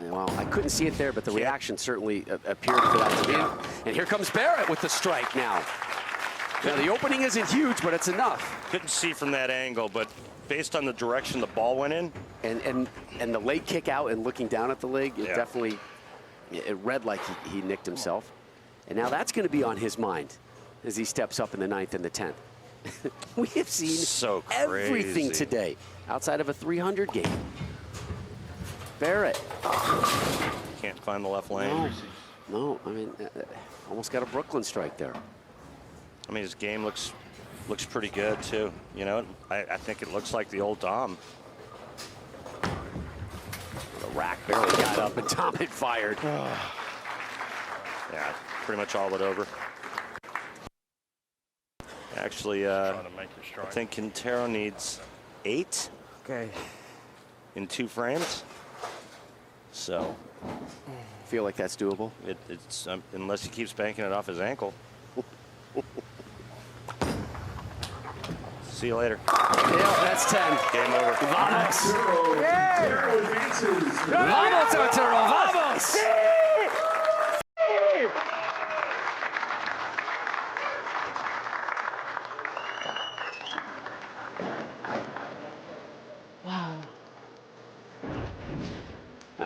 Well, I couldn't see it there, but the reaction certainly appeared for that to be. And here comes Barrett with the strike now. Now, the opening isn't huge, but it's enough. Couldn't see from that angle, but based on the direction the ball went in. And the leg kick out and looking down at the leg, it definitely, it read like he nicked himself. And now that's going to be on his mind as he steps up in the 9th and the 10th. We have seen everything today outside of a 300 game. Barrett. Can't find the left lane. No, I mean, almost got a Brooklyn strike there. I mean, his game looks pretty good too. You know, I think it looks like the old Dom. What a rack barely got up, and Tom had fired. Yeah, pretty much all but over. Actually, I think Quintero needs 8 in 2 frames. So, feel like that's doable. It's unless he keeps banking it off his ankle. See you later. Yeah, that's 10. Game over. Vamos! Vamos, Arturo! Vamos!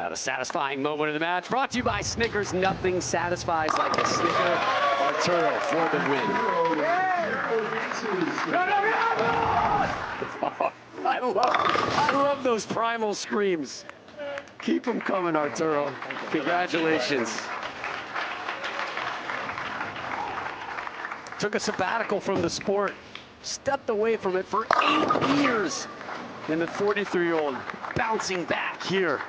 The satisfying moment of the match, brought to you by Snickers. Nothing satisfies like a Snicker. Arturo for the win. I love those primal screams. Keep them coming, Arturo. Congratulations. Took a sabbatical from the sport, stepped away from it for 8 years, and the 43-year-old bouncing back here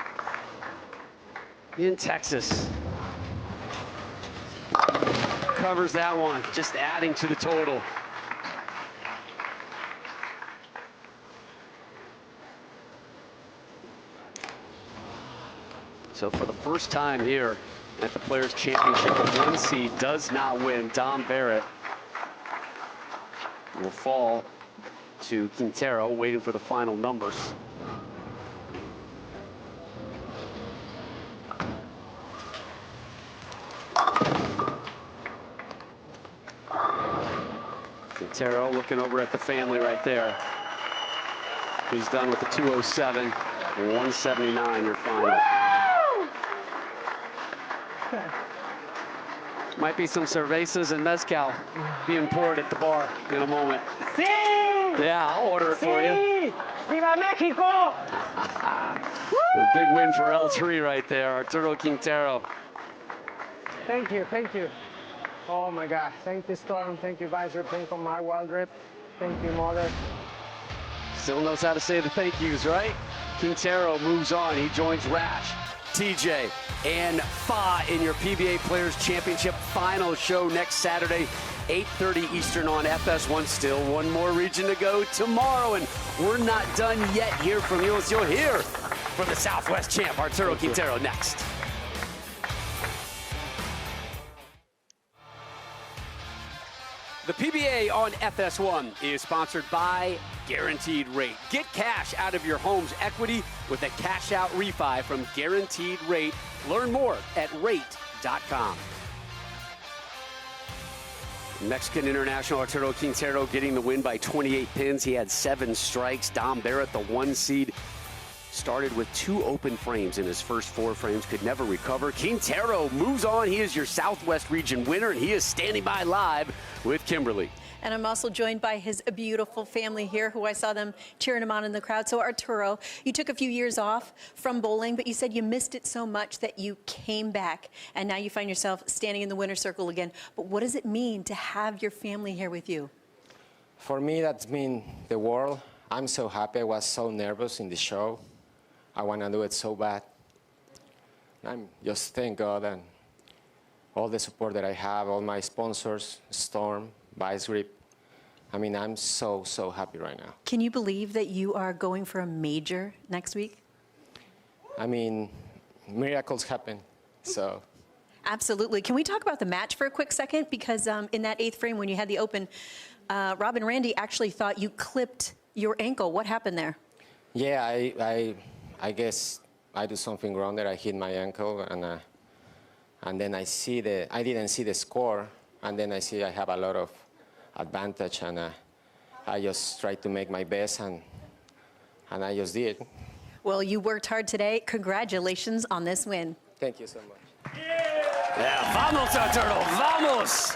in Texas. Covers that one, just adding to the total. So for the first time here at the Players' Championship, the 1 seed does not win. Dom Barrett will fall to Quintero, waiting for the final numbers. Quintero looking over at the family right there. He's done with the 207, 179 your final. Might be some cervezas and mezcal being poured at the bar in a moment. Sí! Yeah, I'll order it for you. ¡Viva México! A big win for L3 right there, Arturo Quintero. Thank you, thank you. Oh my God, thank you, Storm. Thank you, Visor. Thank you, my wild rip. Thank you, Mother. Still knows how to say the thank yous, right? Quintero moves on. He joins Rash, TJ, and Fa in your PBA Players Championship final show next Saturday, 8:30 Eastern on FS1. Still one more region to go tomorrow, and we're not done yet here from Euless. You'll hear from the Southwest champ, Arturo Quintero, next. The PBA on FS1 is sponsored by Guaranteed Rate. Get cash out of your home's equity with a cash out refi from Guaranteed Rate. Learn more at rate.com. Mexican international Arturo Quintero getting the win by 28 pins. He had 7 strikes. Dom Barrett, the 1 seed, started with 2 open frames in his first 4 frames, could never recover. Quintero moves on. He is your Southwest region winner, and he is standing by live with Kimberly. And I'm also joined by his beautiful family here, who I saw them cheering him on in the crowd. So Arturo, you took a few years off from bowling, but you said you missed it so much that you came back, and now you find yourself standing in the winner's circle again. But what does it mean to have your family here with you? For me, that's mean the world. I'm so happy. I was so nervous in the show. I want to do it so bad. I'm just thank God and all the support that I have, all my sponsors, Storm, Vice Grip. I mean, I'm so, so happy right now. Can you believe that you are going for a major next week? I mean, miracles happen, so. Absolutely. Can we talk about the match for a quick second? Because in that 8th frame when you had the open, Rob and Randy actually thought you clipped your ankle. What happened there? Yeah, I guess I do something wrong there. I hit my ankle, and then I didn't see the score, and then I see I have a lot of advantage, and I just tried to make my best, and I just did. Well, you worked hard today. Congratulations on this win. Thank you so much. Yeah, vamos, Arturo, vamos!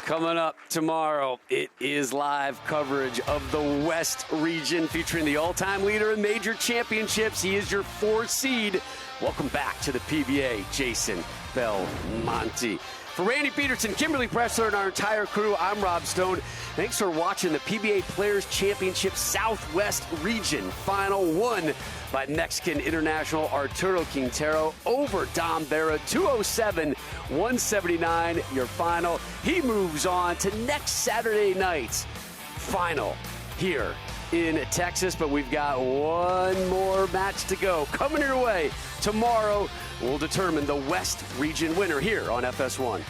Coming up tomorrow, it is live coverage of the West region featuring the all-time leader in major championships. He is your 4 seed. Welcome back to the PBA, Jason Belmonte. For Randy Peterson, Kimberly Pressler, and our entire crew, I'm Rob Stone. Thanks for watching the PBA Players Championship Southwest Region Final, won by Mexican international Arturo Quintero over Dom Barrett, 207-179, your final. He moves on to next Saturday night's final here in Texas, but we've got one more match to go. Coming your way tomorrow, we'll determine the West Region winner here on FS1.